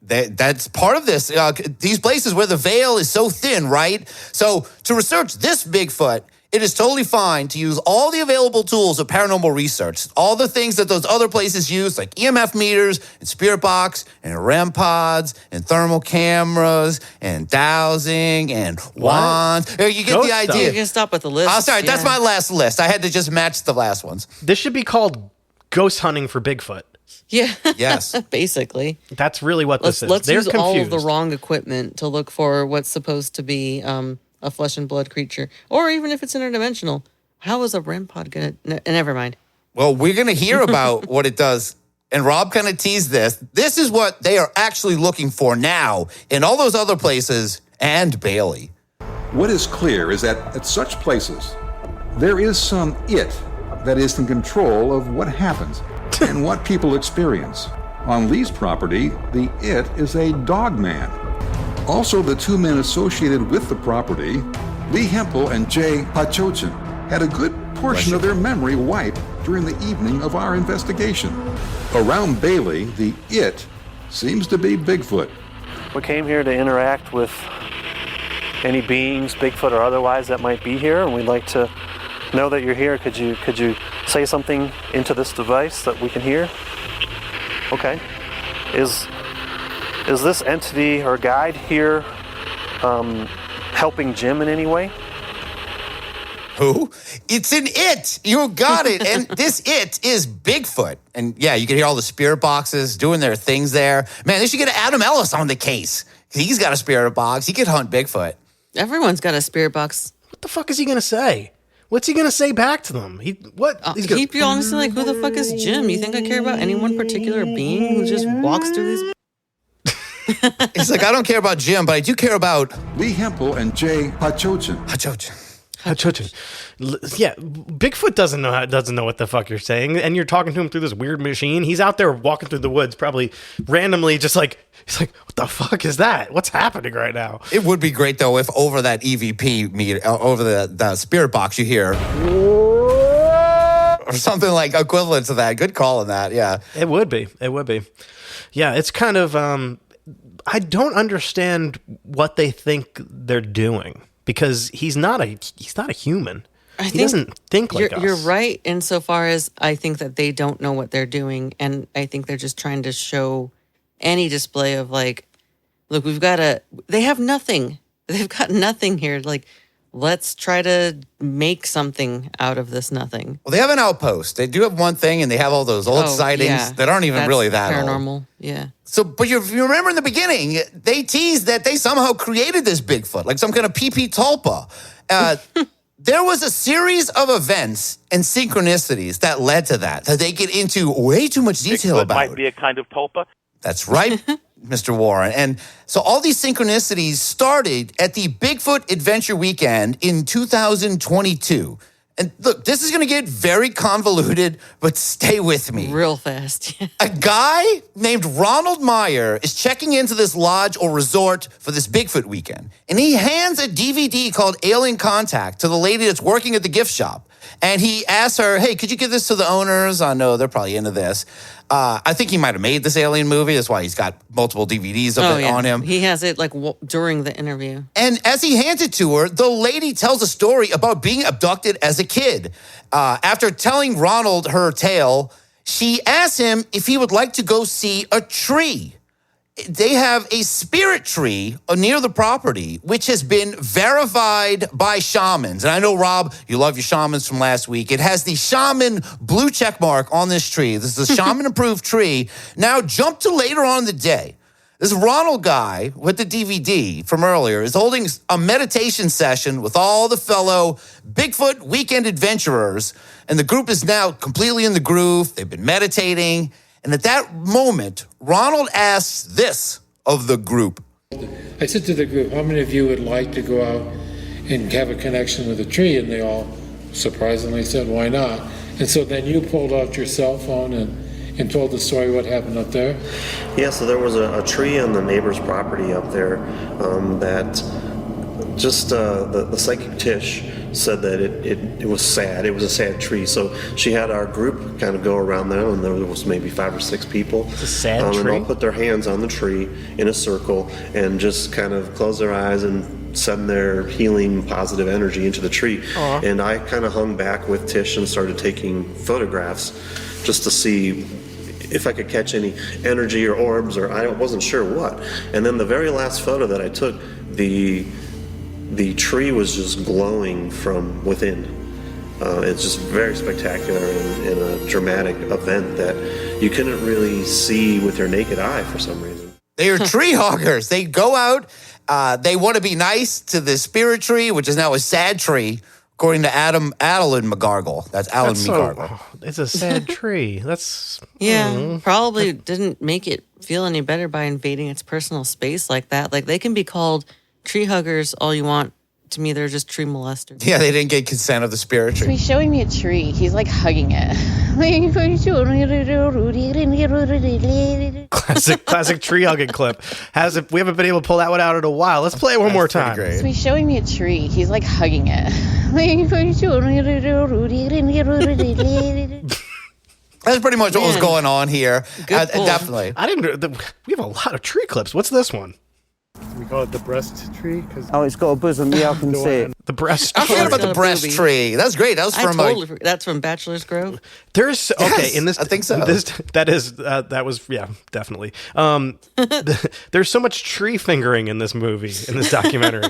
That's part of this. These places where the veil is so thin, right? So to research this Bigfoot, it is totally fine to use all the available tools of paranormal research, all the things that those other places use, like EMF meters and spirit box and REM pods and thermal cameras and dowsing and wands. You get the idea. You can stop with the list. Oh, sorry, that's my last list. I had to just match the last ones. This should be called ghost hunting for Bigfoot. Yeah. Yes. Basically. That's really what this is. Let's They're use confused. all of the wrong equipment to look for what's supposed to be a flesh and blood creature, or even if it's interdimensional. How is a REM pod gonna? Never mind. Well, we're gonna hear about what it does, and Rob kind of teased this. This is what they are actually looking for now in all those other places and Bailey. What is clear is that at such places, there is some it that is in control of what happens and what people experience. On Lee's property, the it is a dog man. Also, the two men associated with the property, Lee Hempel and Jay Pachochin, had a good portion of their memory wiped during the evening of our investigation. Around Bailey, the it seems to be Bigfoot. We came here to interact with any beings, Bigfoot or otherwise, that might be here, and we'd like to know that you're here. Could you say something into this device that we can hear? Okay. Is this entity or guide here helping Jim in any way? Who? It's an it. You got it. And this it is Bigfoot. And yeah, you can hear all the spirit boxes doing their things there. Man, they should get Adam Ellis on the case. He's got a spirit box. He could hunt Bigfoot. Everyone's got a spirit box. What the fuck is he going to say? What's he going to say back to them? He'd be honestly like, who the fuck is Jim? You think I care about any one particular being who just walks through these? It's like, I don't care about Jim, but I do care about Lee Hempel and Jay Pachochin. Yeah, Bigfoot doesn't know what the fuck you're saying, and you're talking to him through this weird machine. He's out there walking through the woods, probably randomly, just like he's like, "What the fuck is that? What's happening right now?" It would be great though if over that EVP meter, over the spirit box, you hear or something like equivalent to that. Good call on that. Yeah, it would be. Yeah, it's kind of. I don't understand what they think they're doing. Because he's not a human. He doesn't think like us. You're right insofar as I think that they don't know what they're doing, and I think they're just trying to show any display of like, look, they have nothing. They've got nothing here. Like, let's try to make something out of this nothing. Well, they have an outpost. They do have one thing, and they have all those old sightings that aren't even really that paranormal. Old. Yeah. So, but if you remember in the beginning, they teased that they somehow created this Bigfoot, like some kind of PP Tulpa. There was a series of events and synchronicities that led to that they get into way too much detail Bigfoot about. Might be a kind of tulpa. That's right. Mr. Warren. And so all these synchronicities started at the Bigfoot Adventure Weekend in 2022. And look, this is going to get very convoluted, but stay with me. Real fast. A guy named Ronald Meyer is checking into this lodge or resort for this Bigfoot weekend. And he hands a DVD called Alien Contact to the lady that's working at the gift shop. And he asks her, hey, could you give this to the owners? I know they're probably into this. I think he might have made this Alien movie. That's why he's got multiple DVDs of it on him. He has it like during the interview. And as he hands it to her, the lady tells a story about being abducted as a kid. After telling Ronald her tale, she asks him if he would like to go see a tree. They have a spirit tree near the property, which has been verified by shamans. And I know, Rob, you love your shamans from last week. It has the shaman blue check mark on this tree. This is a shaman-approved tree. Now, jump to later on in the day. This Ronald guy with the DVD from earlier is holding a meditation session with all the fellow Bigfoot weekend adventurers. And the group is now completely in the groove. They've been meditating. And at that moment, Ronald asks this of the group. I said to the group, how many of you would like to go out and have a connection with a tree? And they all surprisingly said, why not? And so then you pulled out your cell phone and told the story what happened up there? Yeah, so there was a tree on the neighbor's property up there that just the psychic Tish said that it was sad. It was a sad tree. So she had our group kind of go around there, and there was maybe 5 or 6 people. It's a sad tree. And all put their hands on the tree in a circle and just kind of close their eyes and send their healing, positive energy into the tree. Aww. And I kind of hung back with Tish and started taking photographs just to see if I could catch any energy or orbs, or I wasn't sure what. And then the very last photo that I took, the tree was just glowing from within. It's just very spectacular and a dramatic event that you couldn't really see with your naked eye for some reason. They are tree hoggers. They go out. They want to be nice to the spirit tree, which is now a sad tree, according to Alan McGargle. That's Alan McGargle. It's a sad tree. That's... Probably didn't make it feel any better by invading its personal space like that. Like, they can be called tree huggers all you want. To me, they're just tree molesters. Yeah, they didn't get consent of the spirit tree. He's showing me a tree. He's like hugging it. Classic tree hugging clip. We haven't been able to pull that one out in a while. Let's play it one more time. So he's showing me a tree. He's like hugging it. That's pretty much what was going on here. Definitely. We have a lot of tree clips. What's this one? We call it the breast tree. Oh, it's got a bosom. Yeah, I can see it. The breast tree. I forgot about the breast tree. That's great. That was from that's from Bachelor's Grove. Yes, in this, I think so. That was definitely. There's so much tree fingering in this movie, in this documentary.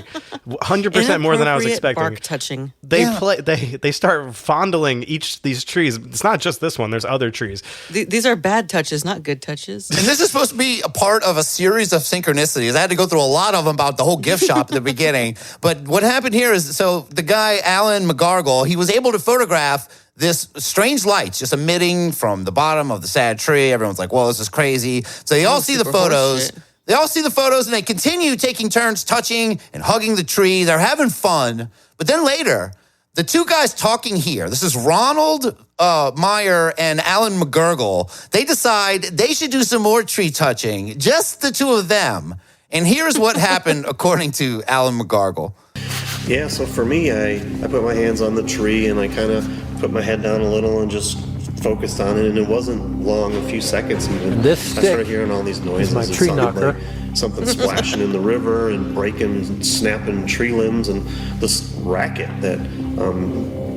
100% more than I was expecting. Bark touching. They start fondling these trees. It's not just this one. There's other trees. These are bad touches, not good touches. And this is supposed to be a part of a series of synchronicities. I had to go through a lot of them about the whole gift shop at the beginning. But what happened here is, so the guy, Alan McGargle, he was able to photograph this strange lights just emitting from the bottom of the sad tree. Everyone's like, whoa, this is crazy. So they all see the photos. They all see the photos, and they continue taking turns touching and hugging the tree. They're having fun. But then later, the two guys talking here, this is Ronald Meyer and Alan McGargle, they decide they should do some more tree touching, just the two of them. And here's what happened according to Alan McGargle. Yeah, so for me, I put my hands on the tree and I kind of put my head down a little and just focused on it, and it wasn't long, a few seconds even. I started hearing all these noises. My tree knocker. Like something splashing in the river and breaking, snapping tree limbs, and this racket that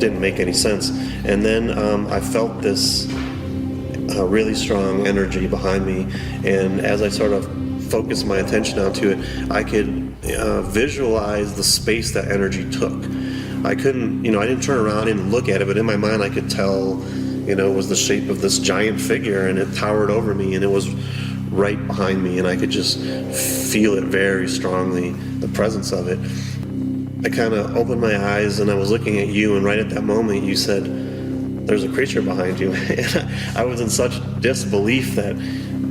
didn't make any sense. And then I felt this really strong energy behind me, and as I sort of focused my attention onto it, I could visualize the space that energy took. I couldn't, I didn't turn around and look at it, but in my mind I could tell, it was the shape of this giant figure, and it towered over me, and it was right behind me, and I could just feel it very strongly, the presence of it. I kind of opened my eyes, and I was looking at you, and right at that moment you said, "There's a creature behind you." And I was in such disbelief that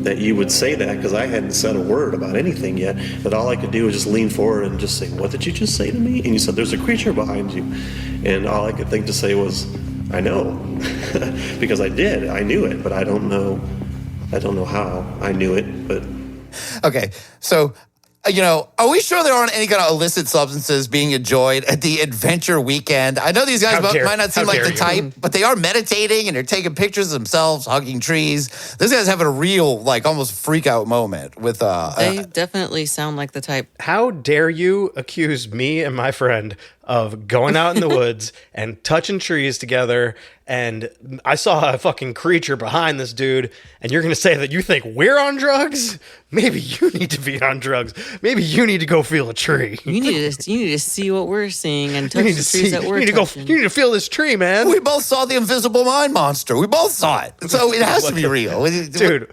that you would say that, because I hadn't said a word about anything yet, that all I could do was just lean forward and just say, what did you just say to me? And you said, there's a creature behind you. And all I could think to say was, I know. Because I did. I knew it, but I don't know how I knew it, but... Okay, so... are we sure there aren't any kind of illicit substances being enjoyed at the adventure weekend? I know these guys might not seem like the type, but they are meditating and they're taking pictures of themselves, hugging trees. This guy's having a real, almost freak out moment with... They definitely sound like the type. How dare you accuse me and my friend of going out in the woods and touching trees together, and I saw a fucking creature behind this dude, and you're going to say that you think we're on drugs? Maybe you need to be on drugs. Maybe you need to go feel a tree. You need to see what we're seeing and touch the trees that we're touching. You need to feel this tree, man. We both saw the invisible mind monster. We both saw it. So it has to be real. Dude,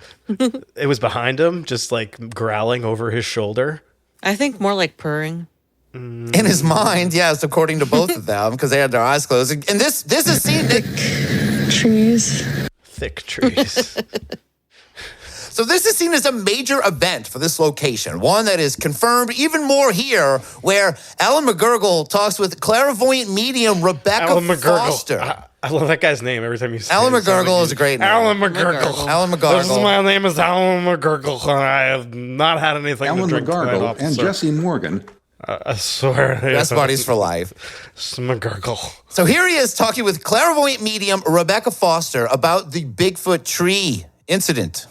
it was behind him, just growling over his shoulder. I think more like purring. In his mind, yes, according to both of them, because they had their eyes closed. And this is seen... Thick trees. So this is seen as a major event for this location, one that is confirmed even more here, where Alan McGurgle talks with clairvoyant medium Rebecca Foster. I love that guy's name every time you say it. Alan McGurgle is a great name. Alan McGurgle. Alan McGurgle. My name is Alan McGurgle, and I have not had anything Alan to drink tonight, McGurgle officer. and Jesse Morgan. I swear. Best buddies for life. McGurgle. So here he is talking with clairvoyant medium Rebecca Foster about the Bigfoot tree incident.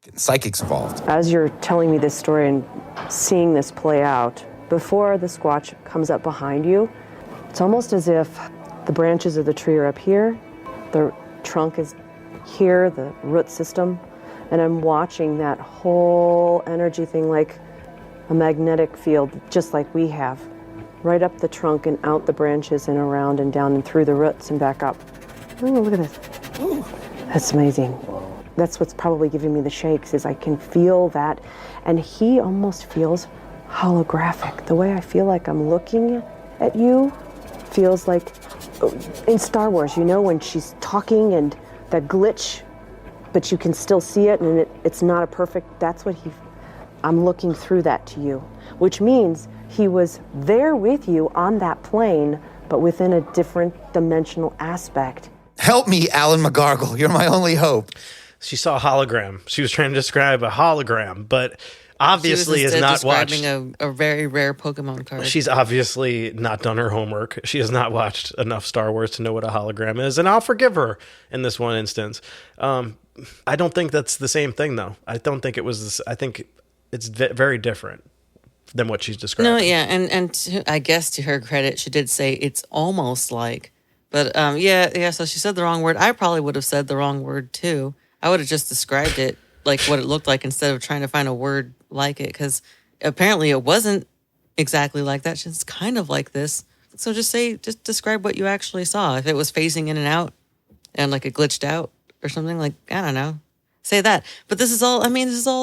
Getting psychics involved. As you're telling me this story and seeing this play out, before the squatch comes up behind you, it's almost as if the branches of the tree are up here, the trunk is here, the root system, and I'm watching that whole energy thing like a magnetic field, just like we have, right up the trunk and out the branches and around and down and through the roots and back up. Oh, look at this. That's amazing. That's what's probably giving me the shakes, is I can feel that. And he almost feels holographic. The way I feel like I'm looking at you feels like in Star Wars, when she's talking and that glitch, but you can still see it and it's not a perfect, that's what I'm looking through that to you, which means he was there with you on that plane, but within a different dimensional aspect. Help me, Alan McGargle. You're my only hope. She saw a hologram. She was trying to describe a hologram, but obviously has not watched. Describing a very rare Pokemon card. She's obviously not done her homework. She has not watched enough Star Wars to know what a hologram is, and I'll forgive her in this one instance. I don't think that's the same thing, though. I don't think it was this. I think it's very different than what she's describing. No, yeah, and I guess to her credit, she did say it's almost like, but yeah. So she said the wrong word. I probably would have said the wrong word too. I would have just described it like what it looked like instead of trying to find a word like it, because apparently it wasn't exactly like that. It's kind of like this. So just describe what you actually saw. If it was phasing in and out and like it glitched out or something, like, I don't know. Say that. But this is all,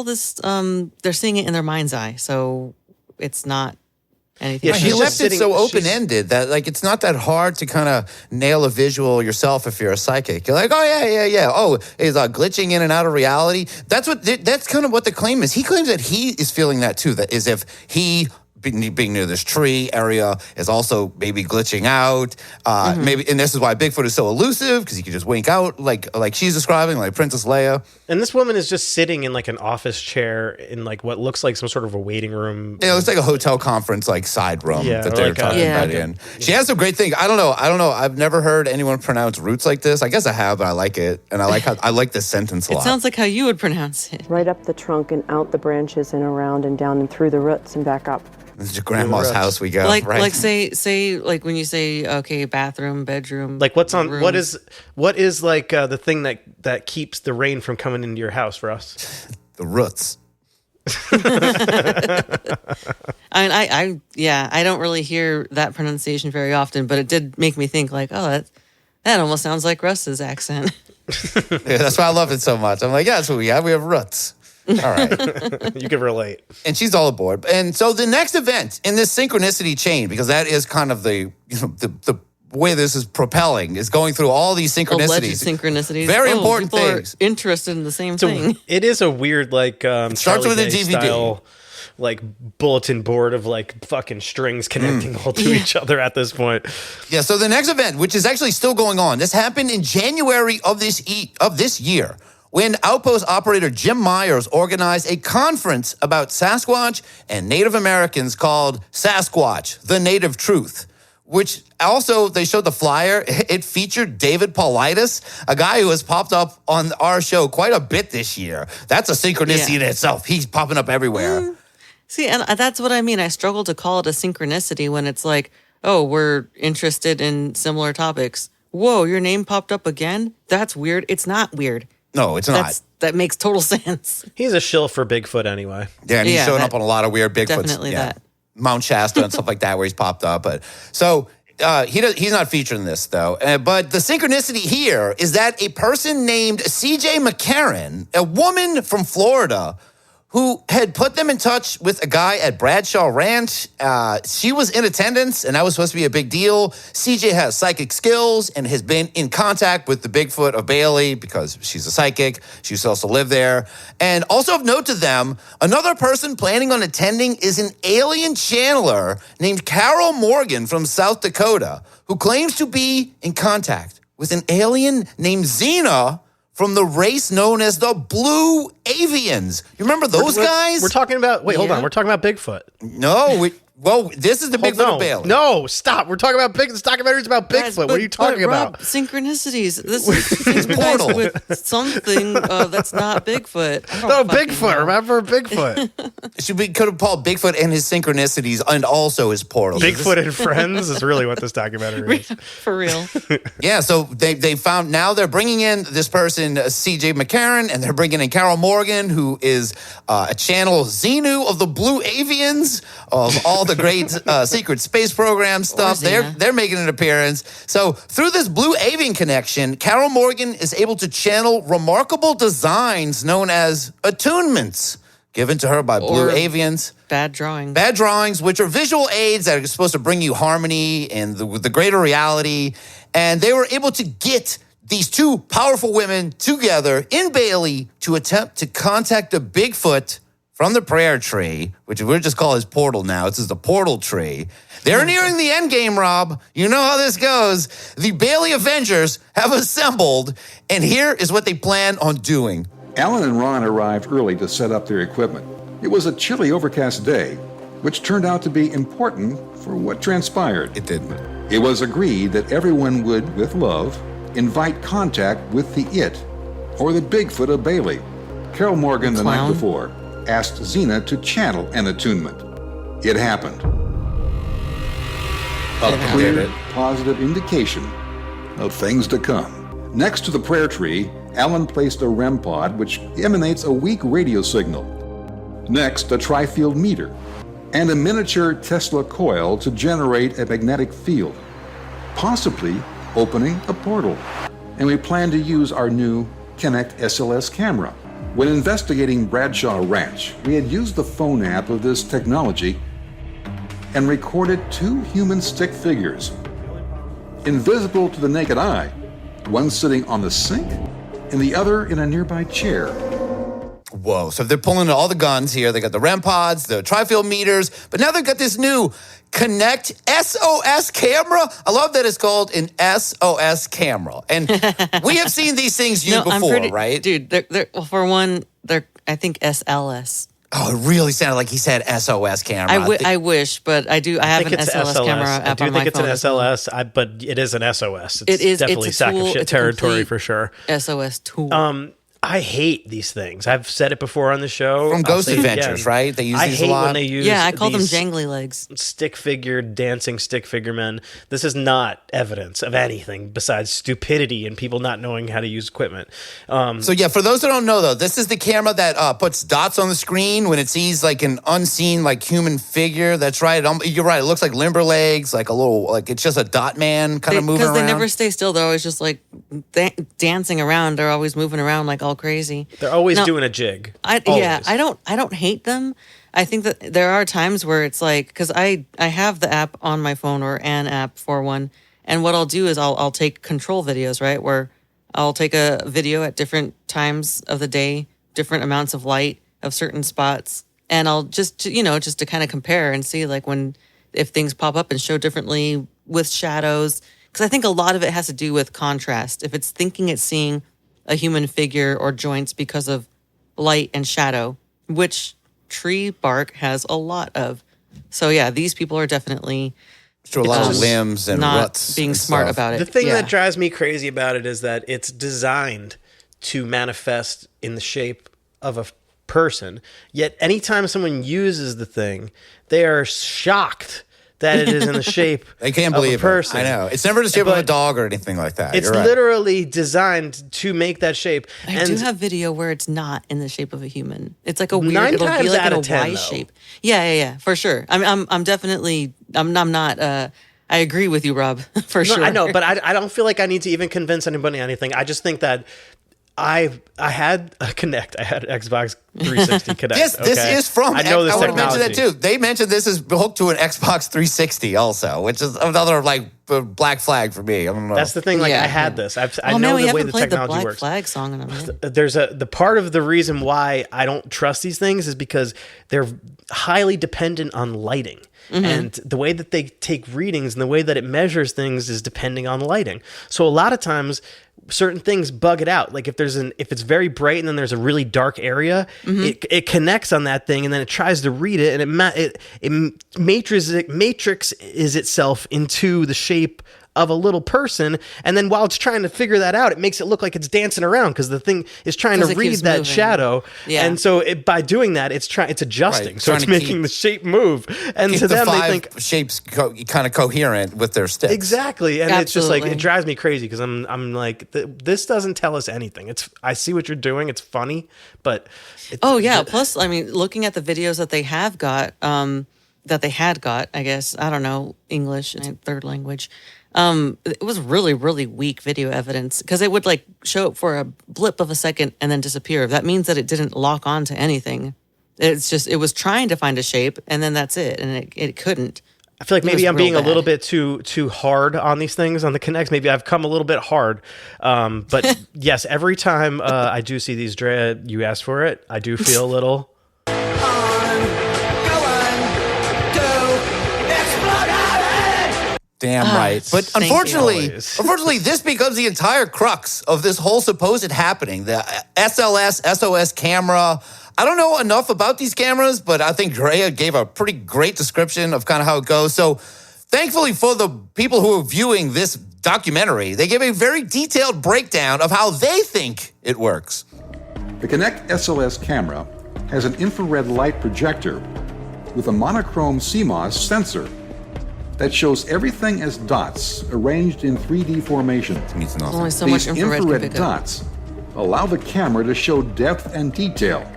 they're seeing it in their mind's eye. So it's not anything. Yeah, he left it so open-ended that it's not that hard to kind of nail a visual yourself if you're a psychic. You're like, oh, yeah. Oh, he's glitching in and out of reality. That's kind of what the claim is. He claims that he is feeling that too, that is if he... being near this tree area is also maybe glitching out. Maybe, and this is why Bigfoot is so elusive, because he can just wink out like she's describing, like Princess Leia. And this woman is just sitting in an office chair in what looks like some sort of a waiting room. Yeah, it looks like a hotel conference side room that they're talking about in. She has some great things. I don't know. I've never heard anyone pronounce roots like this. I guess I have, but I like it, and I like this sentence a lot. It sounds like how you would pronounce it. Right up the trunk and out the branches and around and down and through the roots and back up. This is grandma's house we go, like, right? Like say when you say, okay, bathroom, bedroom. Like what's on, room. what is the thing that keeps the rain from coming into your house, Russ? The roots. I don't really hear that pronunciation very often, but it did make me think that almost sounds like Russ's accent. Yeah, that's why I love it so much. I'm like, yeah, that's what we have. We have roots. All right. You can relate. And she's all aboard. And so the next event in this synchronicity chain, because that is kind of the way this is propelling is going through all these synchronicities. Alleged synchronicities. Very important people things. Are interested in the same thing. It is a weird, like, starts with a DVD. Style, like, bulletin board of, like, fucking strings connecting all to each other at this point. Yeah, so the next event, which is actually still going on, this happened in January of this year, when Outpost operator Jim Myers organized a conference about Sasquatch and Native Americans called Sasquatch, the Native Truth, which also, they showed the flyer. It featured David Paulides, a guy who has popped up on our show quite a bit this year. That's a synchronicity in itself. He's popping up everywhere. See, and that's what I mean. I struggle to call it a synchronicity when it's like, oh, we're interested in similar topics. Whoa, your name popped up again? That's weird. It's not weird. No, it's not. That makes total sense. He's a shill for Bigfoot anyway. Yeah, and he's showing up on a lot of weird Bigfoots. Definitely that. Mount Shasta and stuff like that where he's popped up. But so he's not featured in this, though. But the synchronicity here is that a person named C.J. McCarran, a woman from Florida, who had put them in touch with a guy at Bradshaw Ranch. She was in attendance, and that was supposed to be a big deal. CJ has psychic skills and has been in contact with the Bigfoot of Bailey because she's a psychic. She used to also live there. And also of note to them, another person planning on attending is an alien channeler named Carol Morgan from South Dakota, who claims to be in contact with an alien named Xena from the race known as the Blue Avians. You remember those guys? We're talking about, hold on. We're talking about Bigfoot. No, this is the Bigfoot of Bailey. No, stop. We're talking about This documentary's about Bigfoot. What are you talking about? Synchronicities. This is portal with something that's not Bigfoot. No, Bigfoot. Remember Bigfoot. We could have called Bigfoot and his synchronicities and also his portals. Bigfoot and Friends is really what this documentary is. For real. Yeah, so they found, now they're bringing in this person, C.J. McCarran, and they're bringing in Carol Morgan, who is a channel Xenu of the Blue Avians, of all the great secret space program stuff. They're making an appearance. So through this Blue Avian connection, Carol Morgan is able to channel remarkable designs known as attunements given to her by Blue Avians. Bad drawings. Bad drawings, which are visual aids that are supposed to bring you harmony and the greater reality. And they were able to get these two powerful women together in Bailey to attempt to contact the Bigfoot from the prayer tree, which we're just calling his portal now. This is the portal tree. They're nearing the end game, Rob. You know how this goes. The Bailey Avengers have assembled, and here is what they plan on doing. Alan and Ron arrived early to set up their equipment. It was a chilly, overcast day, which turned out to be important for what transpired. It didn't. It was agreed that everyone would, with love, invite contact with the It, or the Bigfoot of Bailey. Carol Morgan, the night before, asked Xena to channel an attunement. It happened. A clear, positive indication of things to come. Next to the prayer tree, Alan placed a REM pod, which emanates a weak radio signal. Next, a tri-field meter, and a miniature Tesla coil to generate a magnetic field, possibly opening a portal. And we plan to use our new Kinect SLS camera. When investigating Bradshaw Ranch, we had used the phone app of this technology and recorded two human stick figures, invisible to the naked eye, one sitting on the sink and the other in a nearby chair. Whoa, so they're pulling all the guns here. They got the REM pods, the tri-field meters, but now they've got this new Kinect SOS camera. I love that it's called an SOS camera. And we have seen these things used before, right? Dude, well, for one, they're, I think, SLS. Oh, it really sounded like he said SOS camera. I wish, but I have an SLS camera app on my phone. I do think it's an SLS, but it is an SOS. It's definitely it's sack of shit territory for sure. SOS tool. I hate these things. I've said it before on the show. From Ghost Adventures, right? They use these a lot. I hate when they use I call them jangly legs. Dancing stick figure men. This is not evidence of anything besides stupidity and people not knowing how to use equipment. So yeah, for those that don't know though, this is the camera that puts dots on the screen when it sees like an unseen like human figure. That's right. You're right. It looks like limber legs, like a little, like it's just a dot man kind of moving around. Because they never stay still. They're always just like dancing around. They're always moving around like all crazy. They're always doing a jig. I don't hate them. I think that there are times where it's like, because I have the app on my phone or an app for one, And what I'll do is I'll take control videos, right? Where I'll take a video at different times of the day, different amounts of light of certain spots. And I'll just to kind of compare and see like if things pop up and show differently with shadows. Because I think a lot of it has to do with contrast. If it's thinking it's seeing a human figure or joints because of light and shadow, which tree bark has a lot of. So yeah, these people are definitely a lot of limbs and not ruts being and smart stuff. about it. The thing that drives me crazy about it is that it's designed to manifest in the shape of a person. Yet anytime someone uses the thing, they are shocked that it is in the shape they can't of believe a person. I know. It's never the shape of a dog or anything like that. It's You're right. literally designed to make that shape. I do have video where it's not in the shape of a human. It's like a weird. 9 It'll times be like out in a of 10, Y though. shape. Yeah, for sure. I'm definitely. I'm not. I agree with you, Rob, for sure. I know, but I don't feel like I need to even convince anybody anything. I just think that I had a Kinect. I had Xbox 360 Kinect. Yes, this is from. I know this I would have technology. mentioned that too. They mentioned this is hooked to an Xbox 360 also, which is another like black flag for me. I don't know. That's the thing. Like I had this. I Oh know man, we the way haven't the played the technology Black works. Flag song in a minute. There's the part of the reason why I don't trust these things is because they're highly dependent on lighting. Mm-hmm. And the way that they take readings and the way that it measures things is depending on lighting. So a lot of times certain things bug it out. Like if it's very bright and then there's a really dark area, it connects on that thing and then it tries to read it and it matrixes itself into the shape of a little person, and then while it's trying to figure that out, it makes it look like it's dancing around because the thing is trying to read that moving. shadow. Yeah. And so by doing that, it's adjusting. Right, So it's trying to making the shape move. And keep to the them, they five think shapes kind of coherent with their sticks. exactly. And it's just like Absolutely. it drives me crazy because I'm like this doesn't tell us anything. I see what you're doing. It's funny, but Oh yeah. Plus, I mean, looking at the videos that they have got, that they had got, I guess, I don't know, English and third language. It was really, really weak video evidence because it would like show up for a blip of a second and then disappear. That means that it didn't lock on to anything. It's just, it was trying to find a shape and then that's it. And it couldn't. I feel like It maybe was I'm real being a bad. little bit too hard on these things on the Kinects. Maybe I've come a little bit hard. But yes, every time I do see these, Drea, you asked for it. I do feel a little. Damn right. But thank unfortunately, you. this becomes the entire crux of this whole supposed happening. The SLS, SOS camera. I don't know enough about these cameras, but I think Drea gave a pretty great description of kind of how it goes. So thankfully for the people who are viewing this documentary, they give a very detailed breakdown of how they think it works. The Kinect SLS camera has an infrared light projector with a monochrome CMOS sensor that shows everything as dots arranged in 3D formation. Means There's nothing. only so These much infrared can pick up. dots allow the camera to show depth and detail.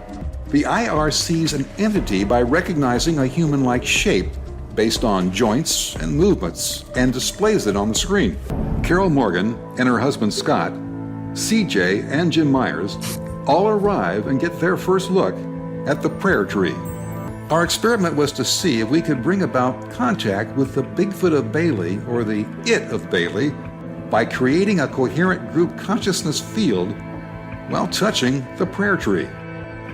The IR sees an entity by recognizing a human-like shape based on joints and movements and displays it on the screen. Carol Morgan and her husband Scott, CJ and Jim Myers all arrive and get their first look at the prayer tree. Our experiment was to see if we could bring about contact with the Bigfoot of Bailey or the It of Bailey by creating a coherent group consciousness field while touching the prayer tree.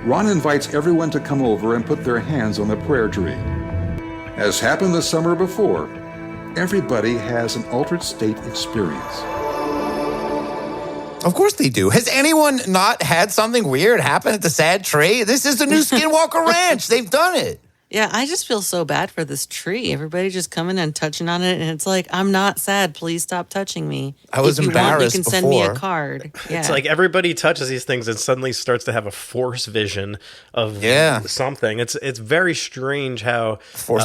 Ron invites everyone to come over and put their hands on the prayer tree. As happened the summer before, everybody has an altered state experience. Of course they do. Has anyone not had something weird happen at the sad tree? This is the new Skinwalker Ranch. They've done it. Yeah, I just feel so bad for this tree. Everybody just coming and touching on it, and it's like, I'm not sad. Please stop touching me. I was if you embarrassed want, you can send me a before. card. Yeah. It's like everybody touches these things and suddenly starts to have a force vision of something. It's very strange how every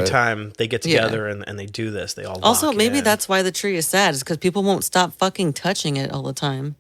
Bigfoot. time they get together and they do this, they all Also, lock maybe in. that's why the tree is sad, is because people won't stop fucking touching it all the time.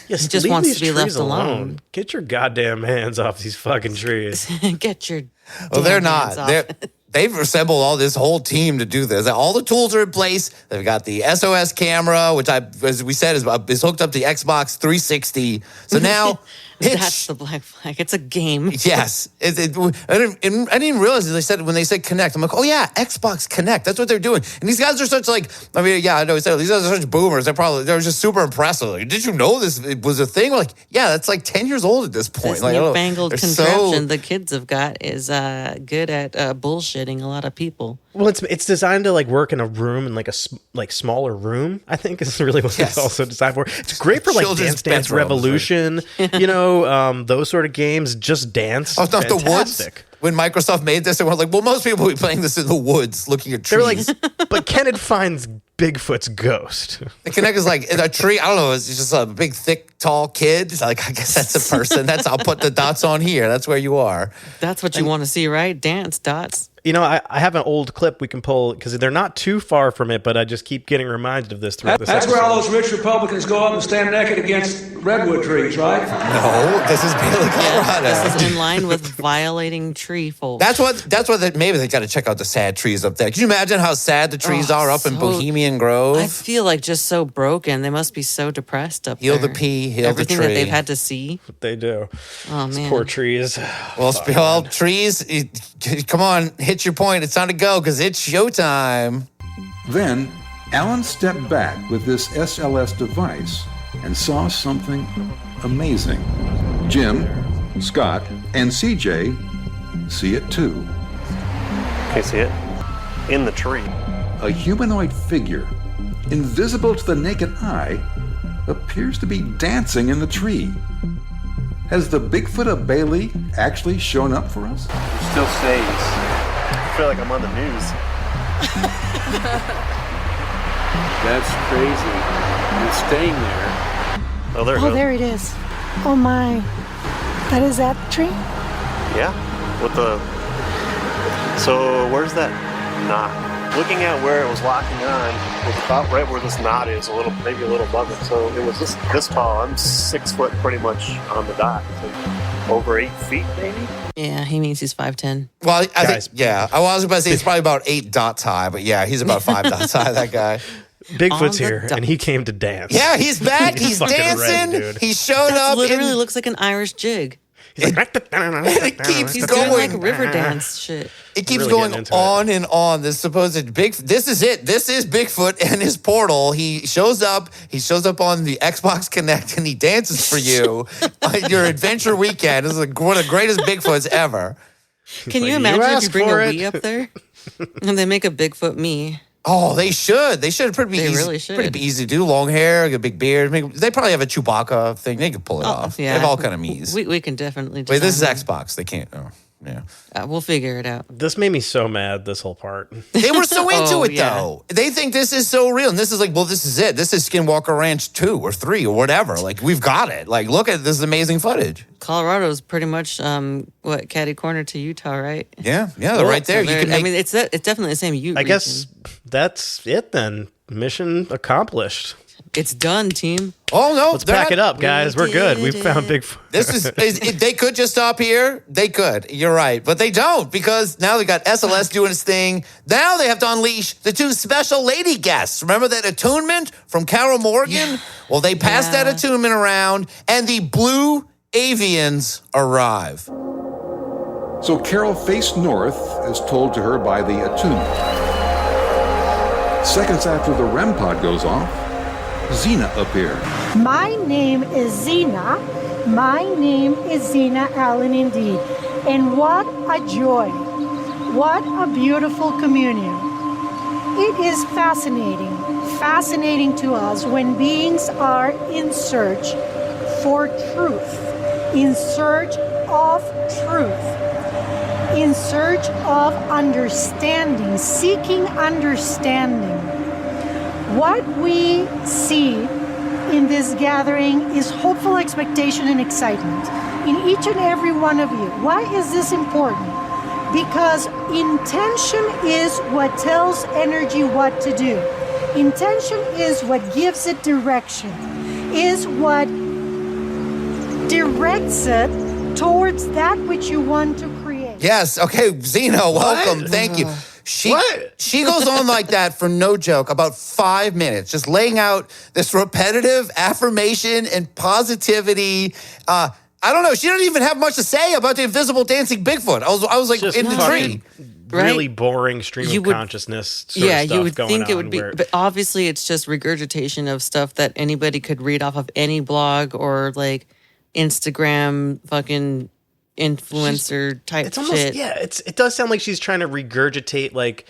Yes, it just leave wants these to be trees left alone. Get your goddamn hands off these fucking trees. Get your Well, they're damn not. hands off. They've assembled all this whole team to do this. All the tools are in place. They've got the SOS camera, which as we said, is hooked up to the Xbox 360. So now That's the black flag. It's a game. Yes. I didn't even realize when they said Connect, I'm like, oh yeah, Xbox Connect. That's what they're doing. And these guys are such I know these guys are such boomers. They're just super impressive. Like, did you know this was a thing? We're like, yeah, that's like 10 years old at this point. This like, newfangled contraption the kids have got is good at bullshitting a lot of people. Well, it's designed to like work in a room in like a smaller room. I think is really what it's also designed for. It's great for like Dance Revolution, those sort of games. Just Dance. Oh, it's not the woods. When Microsoft made this, they were like, well, most people will be playing this in the woods, looking at trees. They're like, but Kenneth finds Bigfoot's ghost. The Connect is like in a tree. I don't know. It's just a big, thick, tall kid. It's like, I guess that's a person. I'll put the dots on here. That's where you are. That's what you want to see, right? Dance dots. I have an old clip we can pull because they're not too far from it, but I just keep getting reminded of this throughout this episode. That's where all those rich Republicans go up and stand naked against redwood trees, right? No, this is Bailey, Colorado. This is in line with violating tree folk. That's what. Maybe they got to check out the sad trees up there. Can you imagine how sad the trees are up in Bohemian Grove? I feel like just so broken. They must be so depressed up there. Heal the pea, heal Everything the tree. that they've had to see. They do. Oh, man. Poor trees. Well, trees, come on, hit your point. It's time to go because it's showtime. Then, Alan stepped back with this SLS device and saw something amazing. Jim, Scott, and CJ see it too. Can you see it? In the tree. A humanoid figure, invisible to the naked eye, appears to be dancing in the tree. Has the Bigfoot of Bailey actually shown up for us? It still stays. I feel like I'm on the news. That's crazy. You're staying there. Oh, there it goes. There it is. Oh my. That is that tree? Yeah. So where's that knot? Looking at where it was locking on, it's about right where this knot is, maybe a little above it. So it was this tall. I'm 6 foot pretty much on the dot. So over 8 feet maybe? Yeah, he means he's 5'10". Well, I think, yeah. I was about to say he's probably about 8 dots high, but yeah, he's about 5 dots high, that guy. Bigfoot's here, and he came to dance. Yeah, he's back. He's dancing. Dude. He showed up. Literally looks like an Irish jig. He's He's going doing like river dance shit. It keeps going on and on. This supposed this is it. This is Bigfoot and his portal. He shows up. He shows up on the Xbox Connect and he dances for you on your adventure weekend. This is one of the greatest Bigfoots ever. Can you imagine if you bring a Wii up there and they make a Bigfoot me? Oh, they should. They should. Really should. Pretty easy to do. Long hair, a big beard. They probably have a Chewbacca thing. They could pull it off. Yeah. They have all kind of me's. We can definitely. Wait, this is Xbox. They can't. Oh, yeah. We'll figure it out. This made me so mad. This whole part. They were so into it though. They think this is so real, and this is like, well, this is it. This is Skinwalker Ranch 2 or 3 or whatever. Like we've got it. Like look at this amazing footage. Colorado's pretty much catty corner to Utah, right? Yeah, they're right there. So I mean, it's definitely the same Ute. I guess that's it then. Mission accomplished. It's done, team. Oh no! Let's pack it up, guys. We're good. We found Bigfoot. This is they could just stop here. They could. You're right, but they don't because now they got SLS doing its thing. Now they have to unleash the 2 special lady guests. Remember that attunement from Carol Morgan? Yeah. Well, they passed that attunement around, and the Blue Avians arrive. So Carol faced north as told to her by the attunement. Seconds after the REM pod goes off, Zena appeared. My name is Zena. My name is Zena Allen indeed. And what a joy. What a beautiful communion. It is fascinating to us when beings are in search for truth, in search of truth, in search of understanding, seeking understanding. What we see in this gathering is hopeful expectation and excitement in each and every one of you. Why is this important? Because intention is what tells energy what to do. Intention is what gives it direction, is what directs it towards that which you want to create. Yes. Okay, Zena, welcome. Thank you. She goes on like that for no joke about 5 minutes, just laying out this repetitive affirmation and positivity. I don't know. She didn't even have much to say about the invisible dancing Bigfoot. I was like in the tree. Really boring stream of consciousness sort of stuff you would going think it on would be, where- but obviously it's just regurgitation of stuff that anybody could read off of any blog or like Instagram fucking influencer type it's almost, shit. Yeah, it does sound like she's trying to regurgitate like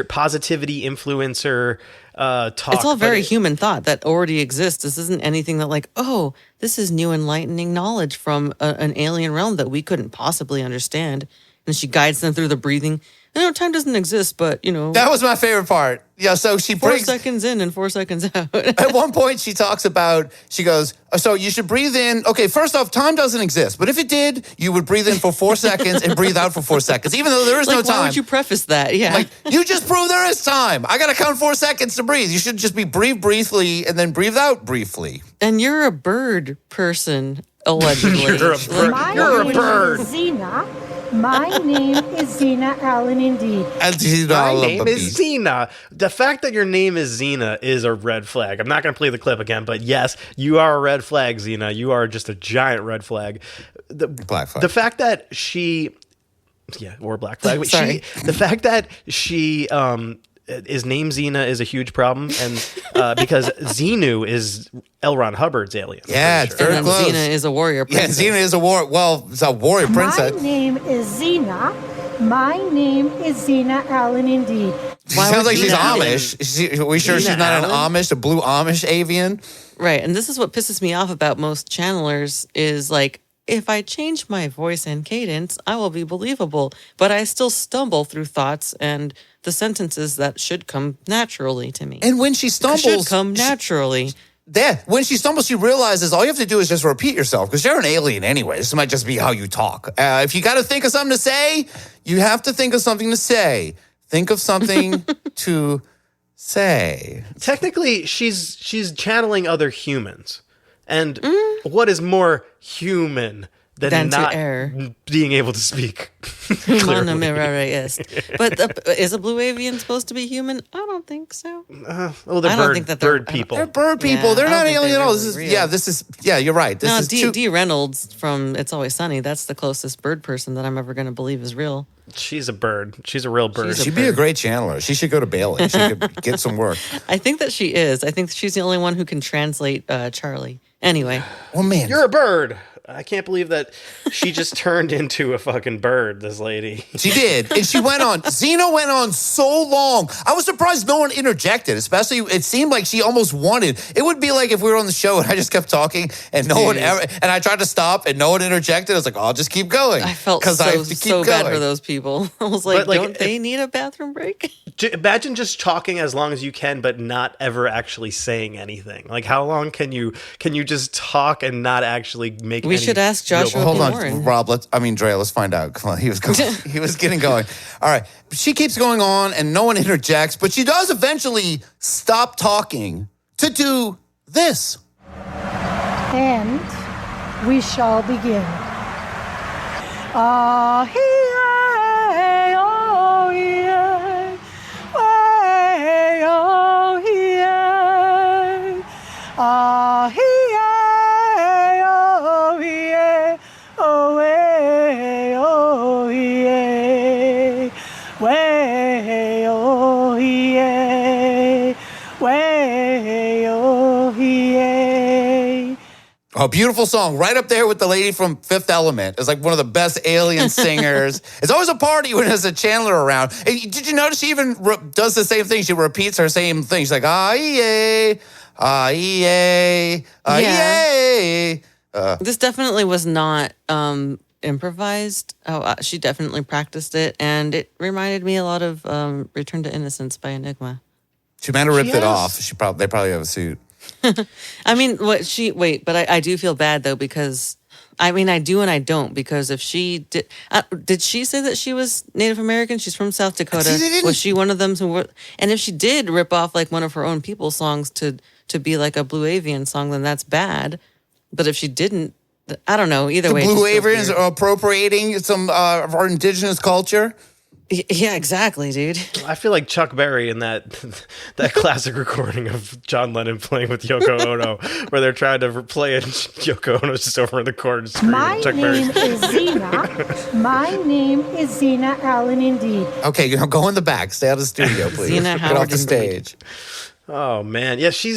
positivity influencer talk. It's all very human thought that already exists. This isn't anything that like, oh, this is new enlightening knowledge from an alien realm that we couldn't possibly understand. And she guides them through the breathing. Time doesn't exist, but That was my favorite part. Yeah, so she 4 brings... seconds in and 4 seconds out. At one point, she goes, so you should breathe in. Okay, first off, time doesn't exist. But if it did, you would breathe in for 4 seconds and breathe out for 4 seconds, even though there is no time. Why would you preface that? Yeah. Like, you just proved there is time. I got to count 4 seconds to breathe. You should just be breathe briefly and then breathe out briefly. And you're a bird person, allegedly. You're a bird. Zena. My name is Zena Allen, indeed. My name is Zena. The fact that your name is Zena is a red flag. I'm not going to play the clip again, but yes, you are a red flag, Zena. You are just a giant red flag. Black flag. The fact that she... Yeah, or black flag. Sorry. The fact that she... is named Xena is a huge problem, and because Xenu is L. Ron Hubbard's alien. Yeah, it's very close. Xena is a warrior princess. Yeah, Xena is it's a warrior princess. My name is Zena. My name is Zena Allen, indeed. She sounds like she's Amish. Are we sure she's not an Amish, a blue Amish avian? Right, and this is what pisses me off about most channelers is like, if I change my voice and cadence, I will be believable, but I still stumble through thoughts and the sentences that should come naturally to me. And when she stumbles... Should come naturally. When she stumbles, she realizes all you have to do is just repeat yourself, because you're an alien anyway. This might just be how you talk. If you got to think of something to say, you have to think of something to say. Think of something to say. Technically, she's channeling other humans. And what is more human than not being able to speak clearly? But is a blue avian supposed to be human? I don't think so. They're bird people. They're bird people. They're not alien at all. You're right. Dee Reynolds from It's Always Sunny, that's the closest bird person that I'm ever going to believe is real. She's a bird. She's a real bird. She'd be a great channeler. She should go to Bailey. She could get some work. I think that she is. I think she's the only one who can translate Charlie. Anyway. Oh, man. You're a bird. I can't believe that she just turned into a fucking bird, this lady. She did. And Xena went on so long. I was surprised no one interjected, especially it seemed like she almost wanted. It would be like if we were on the show and I just kept talking and no one ever, and I tried to stop and no one interjected. I was like, I'll just keep going. I felt so bad for those people. I was like, don't they need a bathroom break? Imagine just talking as long as you can, but not ever actually saying anything. Like, how long can you just talk and not actually make We should ask Joshua Hold on, Warren. Rob. Drea, let's find out. Come on, he was getting going. All right, she keeps going on, and no one interjects, but she does eventually stop talking to do this. And we shall begin. A beautiful song, right up there with the lady from Fifth Element. It's like one of the best alien singers. It's always a party when there's a channeler around. And did you notice she even does the same thing? She repeats her same thing. She's like, yay, yay, yay. This definitely was not improvised. She definitely practiced it, and it reminded me a lot of Return to Innocence by Enigma. She might have ripped it off. They probably have a suit. I mean, but I do feel bad though, because I mean, I do and I don't, because if she did she say that she was Native American? She's from South Dakota. Was she one of them who were? And if she did rip off like one of her own people's songs to be like a Blue Avian song, then that's bad. But if she didn't, I don't know. Either way, Blue Avians are appropriating some of our indigenous culture. Yeah, exactly, dude. I feel like Chuck Berry in that classic recording of John Lennon playing with Yoko Ono, where they're trying to play it. Yoko Ono's just over in the corner screaming. My Chuck name Berry's. is Zena. My name is Zena Allen, indeed. Okay, go in the back. Stay out of the studio, please. Zena Get off Howard the stage. Oh man, yeah, she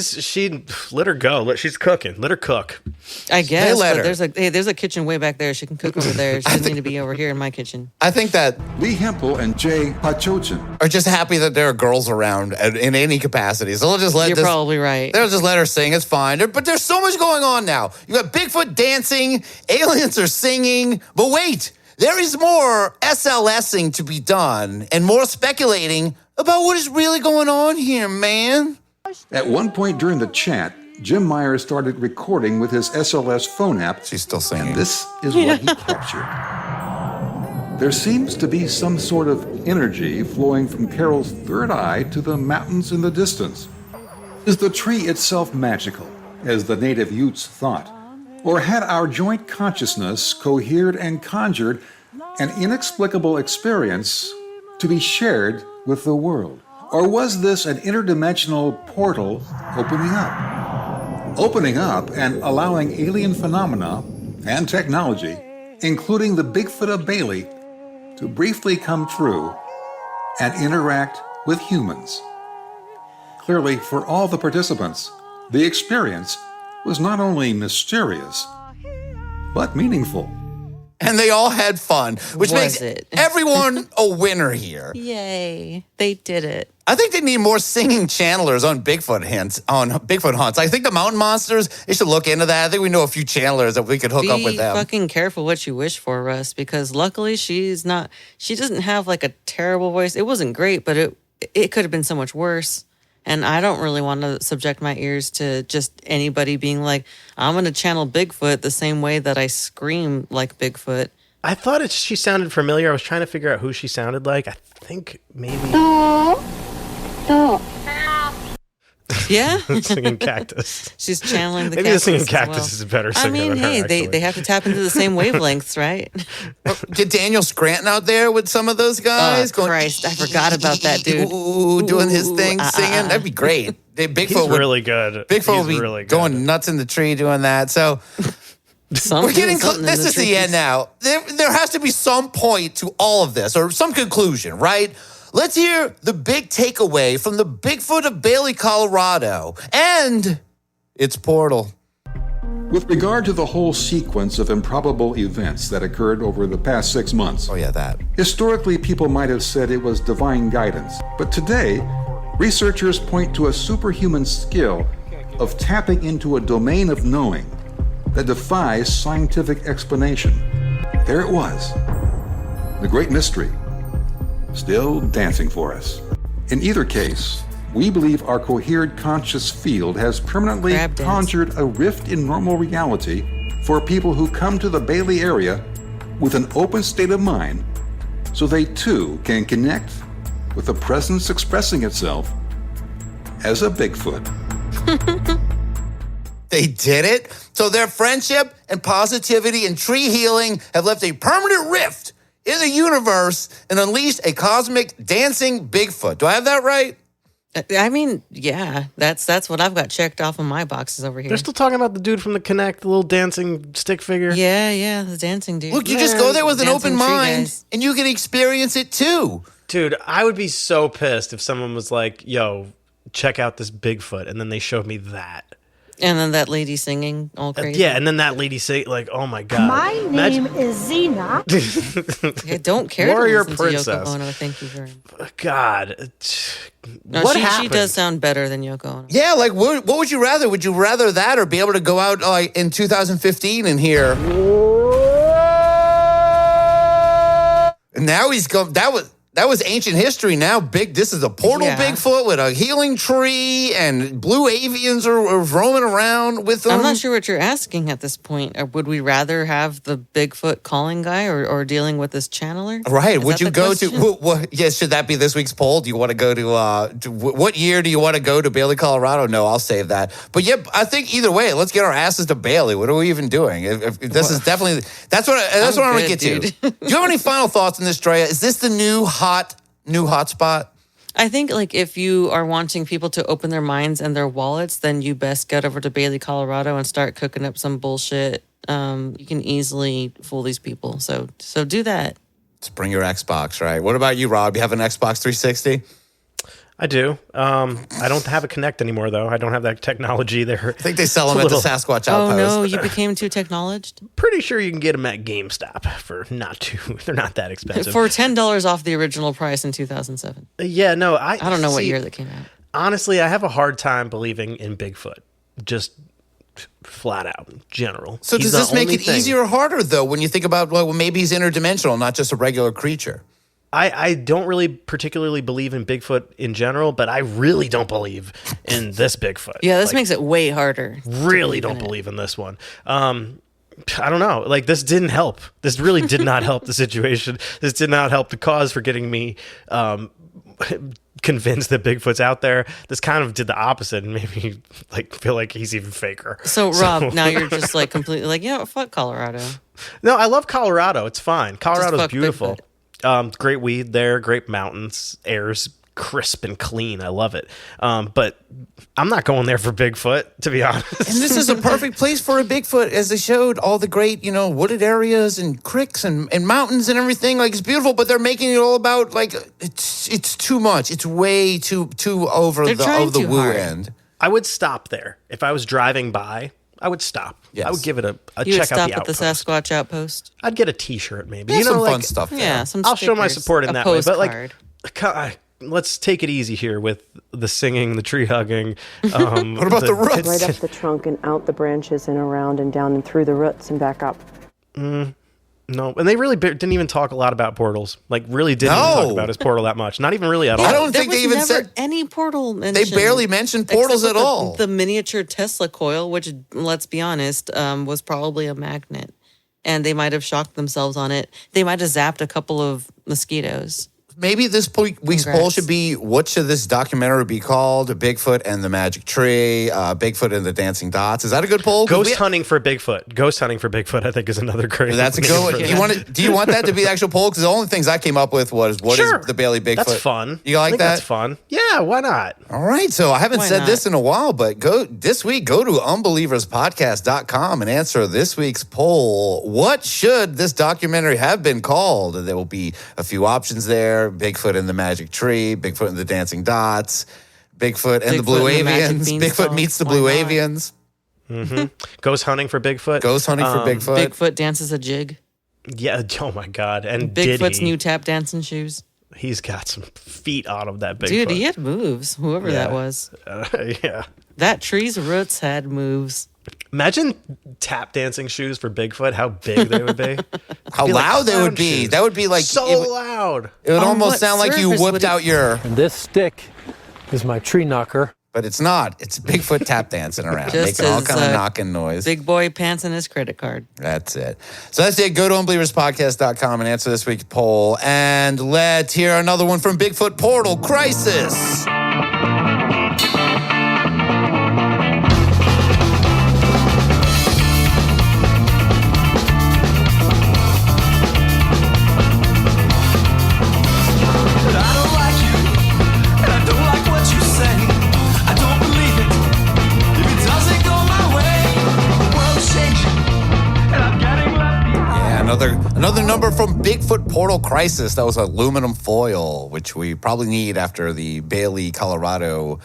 let her go. She's cooking. Let her cook. I guess. They let But her. there's a kitchen way back there. She can cook over there. She doesn't need to be over here in my kitchen. I think that Lee Hempel and Jay Pachochin are just happy that there are girls around in any capacity. So they'll just let You're this. probably right. They'll just let her sing. It's fine. But there's so much going on now. You got Bigfoot dancing, aliens are singing. But wait, there is more SLSing to be done and more speculating about what is really going on here, man. At one point during the chat, Jim Myers started recording with his SLS phone app. She's still singing. And this is what he captured. There seems to be some sort of energy flowing from Carol's third eye to the mountains in the distance. Is the tree itself magical, as the native Utes thought? Or had our joint consciousness cohered and conjured an inexplicable experience to be shared with the world? Or was this an interdimensional portal opening up and allowing alien phenomena and technology, including the Bigfoot of Bailey, to briefly come through and interact with humans? Clearly, for all the participants, the experience was not only mysterious, but meaningful. And they all had fun, which makes everyone a winner here. Yay. They did it. I think they need more singing channelers on Bigfoot hunts. I think the mountain monsters, they should look into that. I think we know a few channelers that we could hook up with them. Be fucking careful what you wish for, Russ, because luckily she doesn't have like a terrible voice. It wasn't great, but it could have been so much worse. And I don't really want to subject my ears to just anybody being like, I'm going to channel Bigfoot the same way that I scream like Bigfoot. I thought she sounded familiar. I was trying to figure out who she sounded like. I think maybe. Yeah? Singing Cactus. She's channeling the maybe Cactus. Maybe the Singing Cactus is a better singer than her, hey, they have to tap into the same wavelengths, right? Get Daniel Scranton out there with some of those guys. Oh, Christ, I forgot about that dude. Doing his thing, singing. That'd be great. Bigfoot He's really good. Bigfoot would be really going nuts in the tree doing that. So we're getting close. This is the end now. There has to be some point to all of this or some conclusion, right? Let's hear the big takeaway from the Bigfoot of Bailey, Colorado, and its portal. With regard to the whole sequence of improbable events that occurred over the past 6 months. Oh, yeah, that. Historically, people might have said it was divine guidance. But today, researchers point to a superhuman skill of tapping into a domain of knowing that defies scientific explanation. There it was. The great mystery. Still dancing for us. In either case, we believe our cohered conscious field has permanently conjured a rift in normal reality for people who come to the Bailey area with an open state of mind so they too can connect with the presence expressing itself as a Bigfoot. They did it. So their friendship and positivity and tree healing have left a permanent rift in the universe and unleashed a cosmic dancing Bigfoot. Do I have that right? I mean, yeah, that's what I've got checked off in my boxes over here. They're still talking about the dude from the Connect, the little dancing stick figure. Yeah, the dancing dude. Look, you just go there with an open mind and you can experience it too. Dude, I would be so pissed if someone was like, yo, check out this Bigfoot, and then they showed me that. And then that lady singing all crazy. Yeah, and then that lady say, like, oh my God. My name is Zena. I don't care Warrior to listen princess. to Yoko Ono. Thank you very much. God. No, what she happened? She does sound better than Yoko Ono. Yeah, like, what would you rather? Would you rather that or be able to go out in 2015 and hear... And now he's going... That was ancient history. Now, this is a portal Bigfoot with a healing tree, and Blue Avians are roaming around with them. I'm not sure what you're asking at this point. Would we rather have the Bigfoot calling guy or dealing with this channeler? Right. Is Would that you the go question? to... Yes, should that be this week's poll? Do you want to go to what year do you want to go to Bailey, Colorado? No, I'll save that. But yeah, I think either way, let's get our asses to Bailey. What are we even doing? If this is definitely... That's what I'm going to get to. Do you have any final thoughts on this, Drea? Is this the new new hotspot? I think like if you are wanting people to open their minds and their wallets, then you best get over to Bailey, Colorado and start cooking up some bullshit. You can easily fool these people. So do that. Just bring your Xbox, right? What about you, Rob? You have an Xbox 360? I do. I don't have a Kinect anymore, though. I don't have that technology there. I think they sell them at the Sasquatch Outpost. Oh, no, you became too technologed? Pretty sure you can get them at GameStop for they're not that expensive. For $10 off the original price in 2007. Yeah, no, I don't know what year that came out. Honestly, I have a hard time believing in Bigfoot. Just flat out, in general. So does this make it easier or harder, though, when you think about, well, maybe he's interdimensional, not just a regular creature? I don't really particularly believe in Bigfoot in general, but I really don't believe in this Bigfoot. Yeah, this makes it way harder. Really don't believe in this one. I don't know. Like, this didn't help. This really did not help the situation. This did not help the cause for getting me convinced that Bigfoot's out there. This kind of did the opposite and made me like feel like he's even faker. So Rob, now you're just like completely like, fuck Colorado. No, I love Colorado. It's fine. Colorado's beautiful. Bigfoot. Great weed there, great mountains, air's crisp and clean. I love it. But I'm not going there for Bigfoot, to be honest. And this is a perfect place for a Bigfoot, as they showed all the great, wooded areas and creeks and mountains and everything. Like, it's beautiful, but they're making it all about, like, it's too much. It's way too over the woo end. I would stop there. If I was driving by, I would stop. Yes. I would give it a you check would out the stop at the Sasquatch Outpost? I'd get a T-shirt, maybe. Some fun stuff there. Yeah, some I'll show my stickers, support in a that way. But postcard. let's take it easy here with the singing, the tree hugging. What about the roots? Right up the trunk and out the branches and around and down and through the roots and back up. No, and they really didn't even talk a lot about portals. Like, really didn't even talk about his portal that much. Not even really at all. I don't think they even said any portal mention. They barely mentioned portals at all. The miniature Tesla coil, which, let's be honest, was probably a magnet. And they might have shocked themselves on it. They might have zapped a couple of mosquitoes. Maybe this week's poll should be, what should this documentary be called? Bigfoot and the Magic Tree, Bigfoot and the Dancing Dots. Is that a good poll? Ghost hunting for Bigfoot. Ghost hunting for Bigfoot, I think, is another great. That's a good one. Do you want that to be the actual poll? Because the only things I came up with was, what is the Bailey Bigfoot? That's fun. You like that? That's fun. Yeah, why not? All right. So I haven't said this in a while, but this week, go to unbelieverspodcast.com and answer this week's poll. What should this documentary have been called? There will be a few options there. Bigfoot and the Magic Tree, Bigfoot and the Dancing Dots, Bigfoot and the Blue Avians, Bigfoot meets the Blue Avians. Mm-hmm. Ghost hunting for Bigfoot. Ghost hunting for Bigfoot. Bigfoot dances a jig. Yeah, oh my God. And Bigfoot's new tap dancing shoes. He's got some feet on him, that Bigfoot. Dude, he had moves, whoever that was. Yeah. That tree's roots had moves. Imagine tap dancing shoes for Bigfoot, how big they would be. How loud they would be. Shoes. That would be like... So loud. It would almost sound like you whipped out your... And this stick is my tree knocker. But it's not. It's Bigfoot tap dancing around, making all kind of knocking noise. Big boy pants in his credit card. That's it. So that's it. Go to unbelieverspodcast.com and answer this week's poll. And let's hear another one from Bigfoot Portal Crisis. Another number from Bigfoot Portal Crisis. That was aluminum foil, which we probably need after the Bailey, Colorado.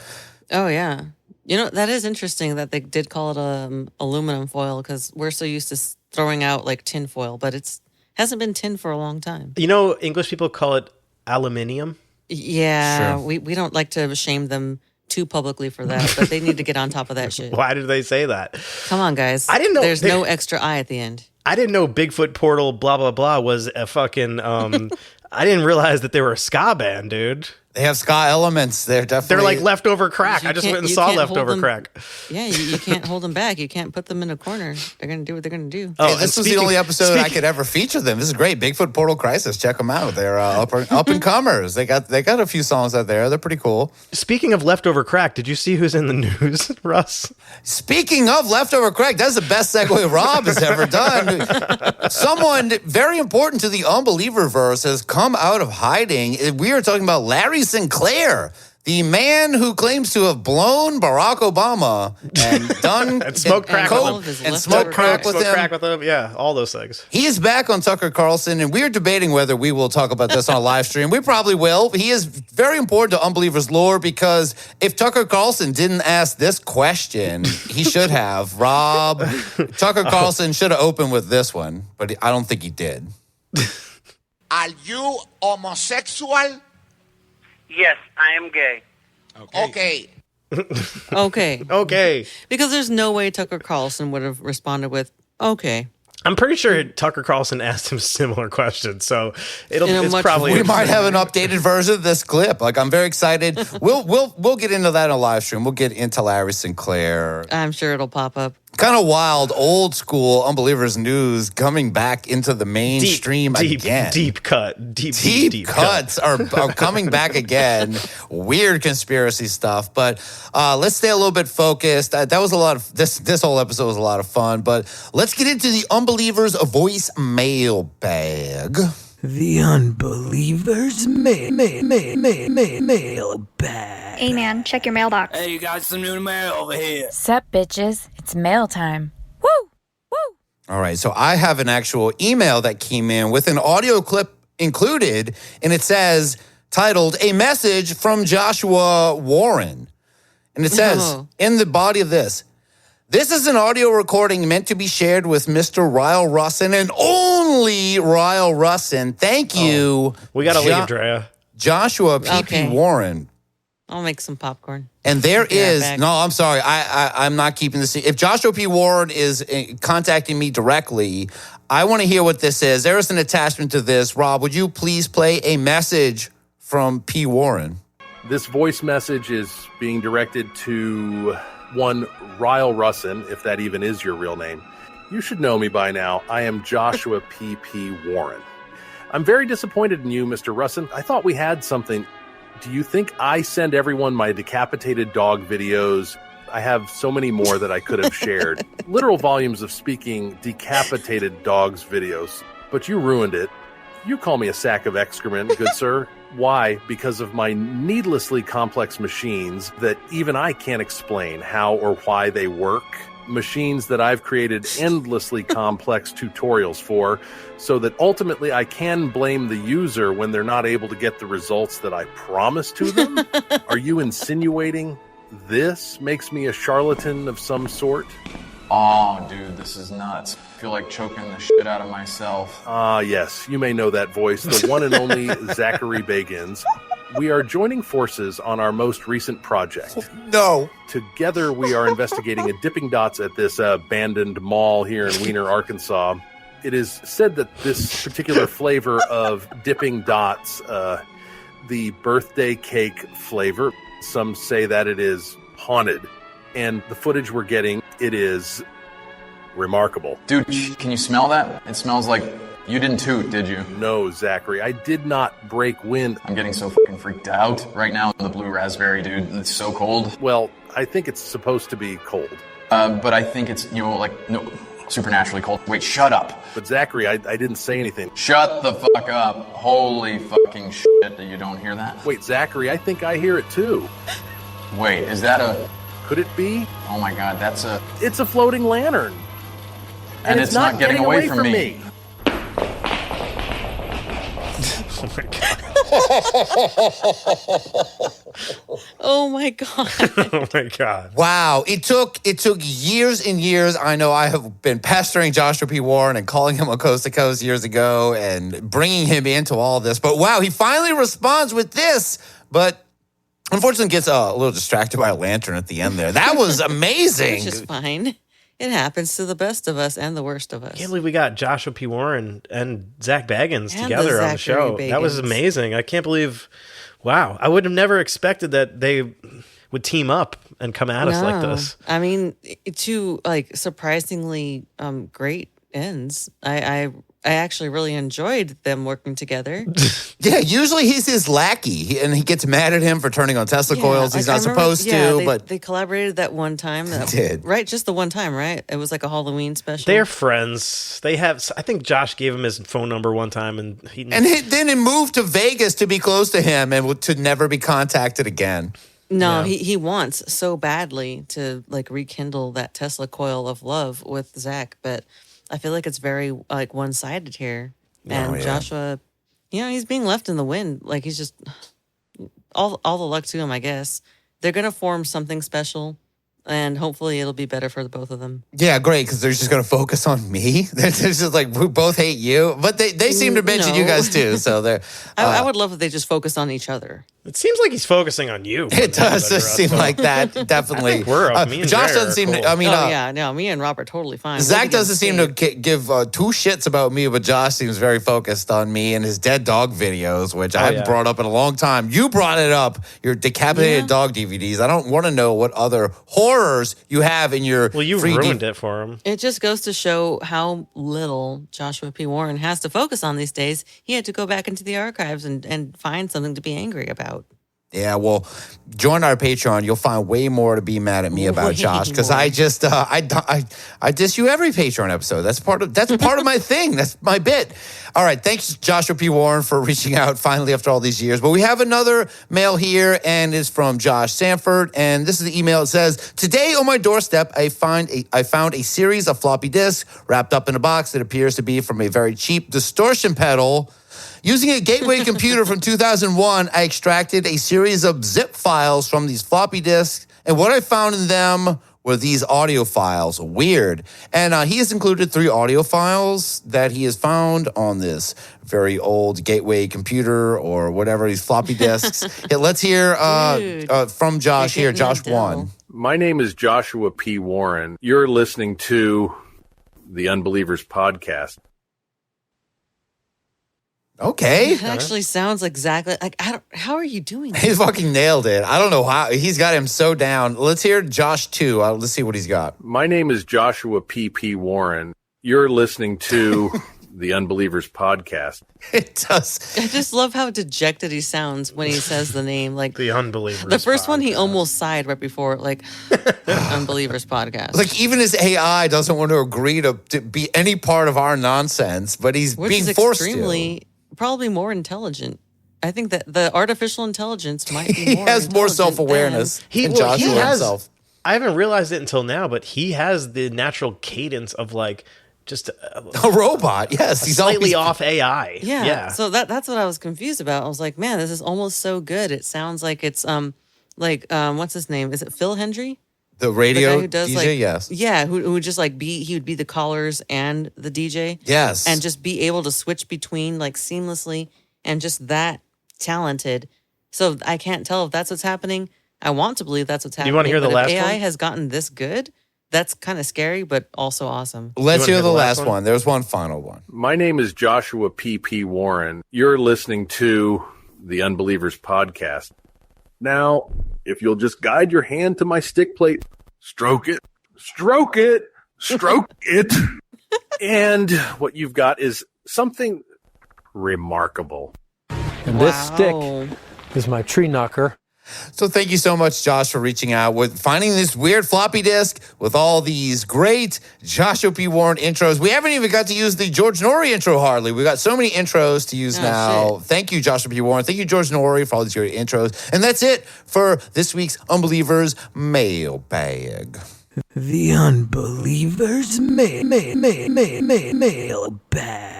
Oh, yeah. That is interesting that they did call it aluminum foil because we're so used to throwing out like tin foil, but it hasn't been tin for a long time. English people call it aluminium. Yeah, Sure. we don't like to shame them too publicly for that, but they need to get on top of that shit. Why did they say that? Come on, guys. I didn't know. There's no extra I at the end. I didn't know Bigfoot Portal blah, blah, blah was a fucking... I didn't realize that they were a ska band, dude. They have ska elements. They're definitely... They're like leftover crack. I just went and saw leftover crack. Yeah, you can't hold them back. You can't put them in a corner. They're going to do what they're going to do. Hey, this was the only episode I could ever feature them. This is great. Bigfoot Portal Crisis. Check them out. They're up and comers. They got a few songs out there. They're pretty cool. Speaking of leftover crack, did you see who's in the news, Russ? Speaking of leftover crack, that's the best segue Rob has ever done. Someone very important to the Unbeliever-verse has come out of hiding. We are talking about Larry Sinclair, the man who claims to have blown Barack Obama and done and smoked crack with him. And smoked crack with him. Yeah, all those things. He is back on Tucker Carlson, and we're debating whether we will talk about this on a live stream. We probably will. He is very important to Unbelievers lore because if Tucker Carlson didn't ask this question, he should have. Rob, Tucker Carlson should have opened with this one, but I don't think he did. Are you homosexual? Yes, I am gay. Okay. Okay. Because there's no way Tucker Carlson would have responded with, okay. I'm pretty sure Tucker Carlson asked him similar questions, so it's probably... We might have an updated version of this clip. Like, I'm very excited. We'll get into that in a live stream. We'll get into Larry Sinclair. I'm sure it'll pop up. Kind of wild, old school Unbelievers news coming back into the mainstream again. Deep cuts are coming back again. Weird conspiracy stuff, but let's stay a little bit focused. That was a lot of this whole episode was a lot of fun, but let's get into the Unbelievers voice mailbag. The Unbelievers mailbag. Hey man, check your mailbox. Hey, you got some new mail over here. Sup, bitches? It's mail time. Woo! All right, so I have an actual email that came in with an audio clip included, and it says, titled, A Message from Joshua Warren. And it says, in the body of this is an audio recording meant to be shared with Mr. Ryle Russin and only Ryle Russin. Thank you. We got to leave, Drea. Joshua P.P. Warren. I'll make some popcorn. And there is, no, I'm sorry, I'm not keeping this. If Joshua P. Warren is contacting me directly, I want to hear what this is. There is an attachment to this. Rob, would you please play a message from P. Warren? This voice message is being directed to one Ryle Russin, if that even is your real name. You should know me by now. I am Joshua P.P. Warren. I'm very disappointed in you, Mr. Russin. I thought we had something. Do you think I send everyone my decapitated dog videos? I have so many more that I could have shared. Literal volumes of speaking decapitated dogs videos. But you ruined it. You call me a sack of excrement, good sir. Why? Because of my needlessly complex machines that even I can't explain how or why they work. Machines that I've created endlessly complex tutorials for so that ultimately I can blame the user when they're not able to get the results that I promised to them? Are you insinuating this makes me a charlatan of some sort? Oh, dude, this is nuts. I feel like choking the shit out of myself. Ah, yes, you may know that voice, the one and only Zachary Bagans. We are joining forces on our most recent project. No. Together, we are investigating a dipping dots at this abandoned mall here in Weiner, Arkansas. It is said that this particular flavor of dipping dots, the birthday cake flavor, some say that it is haunted. And the footage we're getting, it is remarkable. Dude, can you smell that? It smells like you didn't toot, did you? No, Zachary, I did not break wind. I'm getting so fucking freaked out right now in the blue raspberry, dude. It's so cold. Well, I think it's supposed to be cold. But I think it's, supernaturally cold. Wait, shut up. But Zachary, I didn't say anything. Shut the fuck up. Holy fucking shit, you don't hear that? Wait, Zachary, I think I hear it too. Wait, is that a... Could it be? Oh my god, that's a... It's a floating lantern. And it's not getting away from me. Oh my god. Oh my god. Oh my god. Wow. It took years and years. I know I have been pestering Joshua P. Warren and calling him on Coast to Coast years ago and bringing him into all this. But wow, he finally responds with this. But unfortunately gets a little distracted by a lantern at the end there. That was amazing. Which is fine. It happens to the best of us and the worst of us. I can't believe we got Joshua P. Warren and Zach Baggins And together the on the show. Zachary That was Baggins. amazing. I can't believe, wow. I would have never expected that they would team up and come at us like this. I mean, two like surprisingly great ends. I actually really enjoyed them working together. Yeah, usually he's his lackey, and he gets mad at him for turning on Tesla coils. He's not supposed to, but they collaborated that one time. They did. Right? Just the one time, right? It was like a Halloween special. They're friends. They have. I think Josh gave him his phone number one time, and then he moved to Vegas to be close to him and to never be contacted again. No, he wants so badly to like rekindle that Tesla coil of love with Zach, but I feel like it's very like one-sided here. And Joshua, he's being left in the wind. Like he's just all the luck to him, I guess. They're gonna form something special, and hopefully it'll be better for the both of them. Yeah, great, because they're just going to focus on me. They're just like, we both hate you. But they seem to mention you guys too. So they're. I would love if they just focus on each other. It seems like he's focusing on you. It does seem like that, definitely. I think we're me and Josh Drea doesn't seem are cool. to, I mean, no, me and Robert totally fine. Zach doesn't seem to give two shits about me, but Josh seems very focused on me and his dead dog videos, which I haven't brought up in a long time. You brought it up, your decapitated dog DVDs. I don't want to know what other horrors you have in your Well, you ruined it for him. It just goes to show how little Joshua P. Warren has to focus on these days. He had to go back into the archives and find something to be angry about. Yeah, well, join our Patreon. You'll find way more to be mad at me about, Josh, because I just I diss you every Patreon episode. That's part of my thing. That's my bit. All right, thanks Joshua P. Warren for reaching out finally after all these years. But we have another mail here, and it's from Josh Sanford, and this is the email. It says, "Today on my doorstep, I found a series of floppy disks wrapped up in a box that appears to be from a very cheap distortion pedal. Using a gateway computer from 2001, I extracted a series of zip files from these floppy disks, and what I found in them were these audio files. Weird. And he has included 3 audio files that he has found on this very old gateway computer or whatever, these floppy disks. Let's hear from Josh here, Josh 1. My name is Joshua P. Warren. You're listening to the Unbelievers podcast. Okay. It actually sounds exactly like how are you doing that? He's fucking nailed it. I don't know how. He's got him so down. Let's hear Josh 2. Let's see what he's got. My name is Joshua P. Warren. You're listening to the Unbelievers podcast. It does. I just love how dejected he sounds when he says the name. Like the Unbelievers. The first one, he almost sighed right before, like Unbelievers podcast. Like even his AI doesn't want to agree to be any part of our nonsense, but he's being forced to. Probably more intelligent. I think that the artificial intelligence might be he more has more self-awareness than Joshua himself. I haven't realized it until now, but he has the natural cadence of like just a robot. Yes, he's slightly off AI. Yeah. So that's what I was confused about. I was like, man, this is almost so good. It sounds like it's what's his name? Is it Phil Hendry? The radio the guy who does, DJ, yes. Yeah, who would just like he would be the callers and the DJ. Yes. And just be able to switch between like seamlessly and just that talented. So I can't tell if that's what's happening. I want to believe that's what's happening. You want to hear the last AI one? has gotten this good. That's kind of scary, but also awesome. Let's hear the last one. There's one final one. My name is Joshua P. Warren. You're listening to the Unbelievers podcast. Now, if you'll just guide your hand to my stick plate, stroke it, stroke it, stroke it. And what you've got is something remarkable. And this stick is my tree knocker. So thank you so much, Josh, for reaching out with finding this weird floppy disk with all these great Joshua P. Warren intros. We haven't even got to use the George Norrie intro hardly. We've got so many intros to use now. Shit. Thank you, Joshua P. Warren. Thank you, George Norrie, for all these great intros. And that's it for this week's Unbelievers Mailbag. The Unbelievers Mailbag.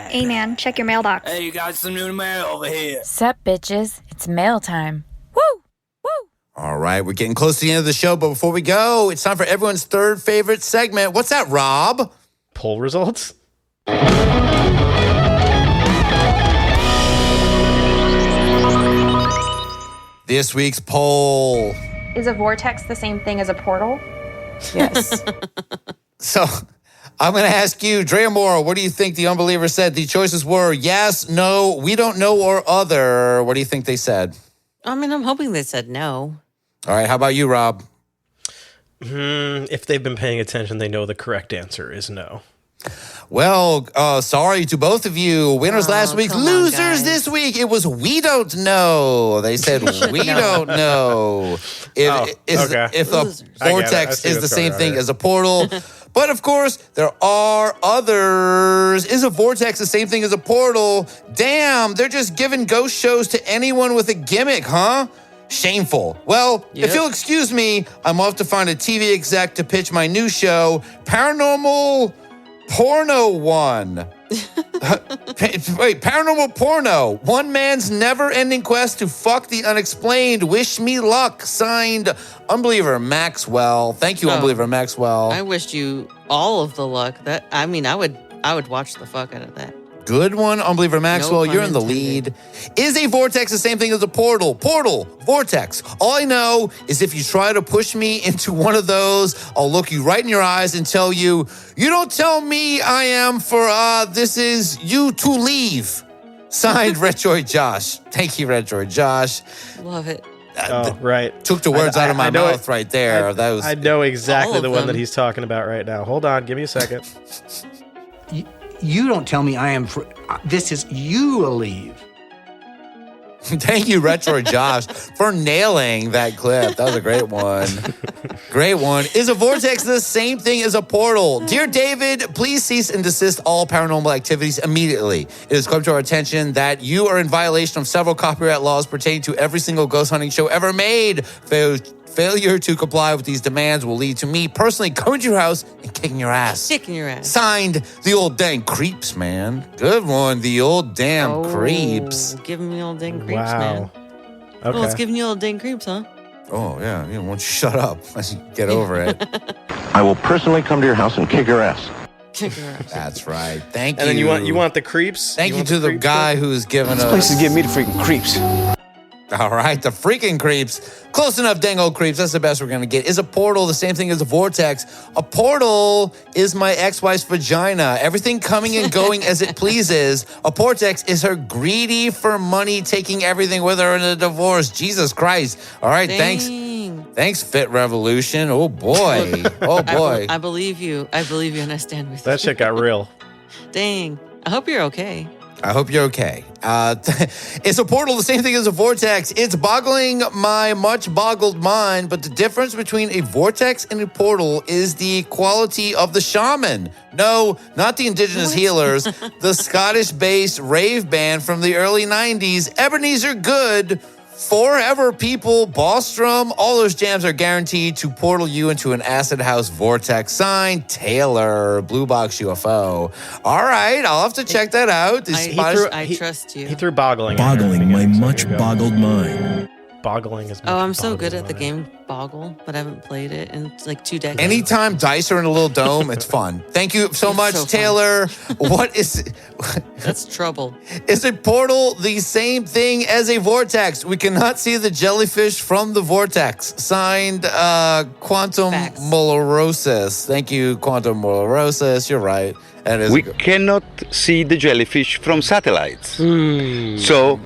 Hey man, check your mailbox. Hey, you got some new mail over here. Sup, bitches? It's mail time. Woo! All right, we're getting close to the end of the show, but before we go, it's time for everyone's third favorite segment. What's that, Rob? Poll results? This week's poll. Is a vortex the same thing as a portal? Yes. So I'm going to ask you, Drea Mora, what do you think the unbeliever said? The choices were yes, no, we don't know, or other. What do you think they said? I mean, I'm hoping they said no. All right, how about you, Rob? If they've been paying attention, they know the correct answer is no. Well, sorry to both of you. Winners last week, losers this week. It was we don't know. They said we don't know if a vortex is the same thing as a portal. But of course, there are others. Is a vortex the same thing as a portal? Damn, they're just giving ghost shows to anyone with a gimmick, huh? Shameful. Well, if you'll excuse me, I'm off to find a TV exec to pitch my new show, Paranormal Porno 1. Wait, Paranormal Porno. One man's never-ending quest to fuck the unexplained. Wish me luck. Signed, Unbeliever Maxwell. Thank you, Unbeliever Maxwell. I wished you all of the luck. I would watch the fuck out of that. Good one, Unbeliever Maxwell. You're in the lead. Is a vortex the same thing as a portal? Portal, vortex. All I know is if you try to push me into one of those, I'll look you right in your eyes and tell you, you don't tell me I am for, this is you to leave. Signed, Retroid Josh. Thank you, Retroid Josh. Love it. Right. Took the words out of my mouth right there. I know exactly the one that he's talking about right now. Hold on. Give me a second. You don't tell me I am for. This is you leave. Thank you, Retro Josh, for nailing that clip. That was a great one. Great one. Is a vortex the same thing as a portal? Dear David, please cease and desist all paranormal activities immediately. It has come to our attention that you are in violation of several copyright laws pertaining to every single ghost hunting show ever made. Failure to comply with these demands will lead to me personally coming to your house and kicking your ass. Kicking your ass. Signed, the old dang creeps, man. Good one, the old damn creeps. Giving me old dang creeps, man. Okay. Oh, it's giving you old dang creeps, huh? Oh, yeah. You know, why don't you shut up? Get over it. I will personally come to your house and kick your ass. Kick your ass. That's right. Thank you. And then you want the creeps? Thank you to the guy who's given us... This place is giving me the freaking creeps. All right, the freaking creeps. Close enough, dang old creeps. That's the best we're going to get. Is a portal the same thing as a vortex? A portal is my ex-wife's vagina. Everything coming and going as it pleases. A vortex is her greedy for money, taking everything with her in a divorce. Jesus Christ. All right, thanks. Thanks, Fit Revolution. Oh, boy. Oh, boy. I believe you. I believe you, and I stand with you. That shit got real. Dang. I hope you're okay. I hope you're okay. Is a portal the same thing as a vortex? It's boggling my much boggled mind, but the difference between a vortex and a portal is the quality of the shaman. No, not the indigenous healers. The Scottish-based rave band from the early 90s, Ebenezer Good. Forever People, Bostrom, all those jams are guaranteed to portal you into an acid house vortex. Signed, Taylor, Blue Box UFO. All right, I'll have to check that out. I trust you. He threw boggling. Boggling my much boggled mind. Boggling is. I'm so good at the game Boggle, but I haven't played it in like 2 decades. Anytime dice are in a little dome, it's fun. Thank you so much, Taylor. What is it? That's trouble. Is a portal the same thing as a vortex? We cannot see the jellyfish from the vortex. Signed, Quantum Molorosis. Thank you, Quantum Molorosis. You're right. That is we cannot see the jellyfish from satellites. So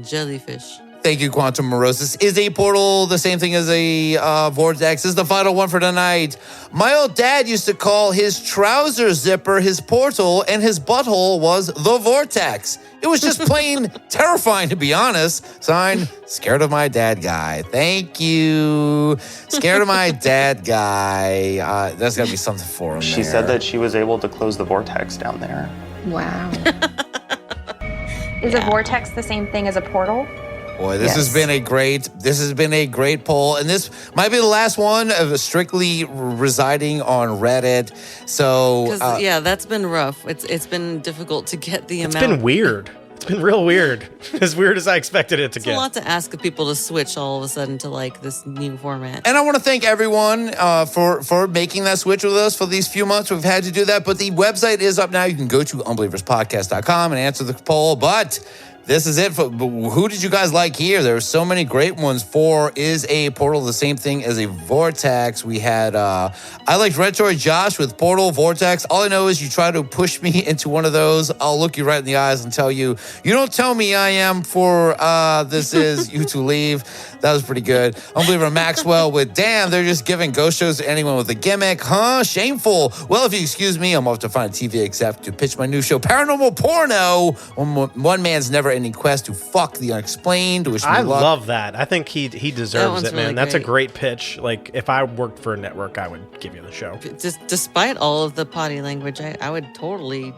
jellyfish. Thank you, Quantum Morosis. Is a portal the same thing as a vortex? This is the final one for tonight. My old dad used to call his trouser zipper his portal, and his butthole was the vortex. It was just plain terrifying, to be honest. Signed, Scared of My Dad Guy. Thank you. Scared of My Dad Guy. There's got to be something for him She said that she was able to close the vortex down there. Wow. Is a vortex the same thing as a portal? Boy, this has been a great poll, and this might be the last one of strictly residing on Reddit. So, that's been rough. It's been difficult to get the amount. It's been weird. It's been real weird. As weird as I expected it to get. It's a lot to ask of people to switch all of a sudden to like this new format. And I want to thank everyone for making that switch with us for these few months. We've had to do that, but the website is up now. You can go to unbelieverspodcast.com and answer the poll. But this is it. Who did you guys like here? There are so many great ones. 4 is a portal, the same thing as a vortex. We had, I liked Retroid Josh with portal, vortex. All I know is you try to push me into one of those, I'll look you right in the eyes and tell you, you don't tell me I am for this is you to leave. That was pretty good. Unbeliever Maxwell with, damn, they're just giving ghost shows to anyone with a gimmick. Huh? Shameful. Well, if you excuse me, I'm off to find a TV exec to pitch my new show, Paranormal Porno. One man's never-ending quest to fuck the unexplained. I love that. I think he deserves it, man. Really That's a great pitch. Like, if I worked for a network, I would give you the show. Just despite all of the potty language, I would totally.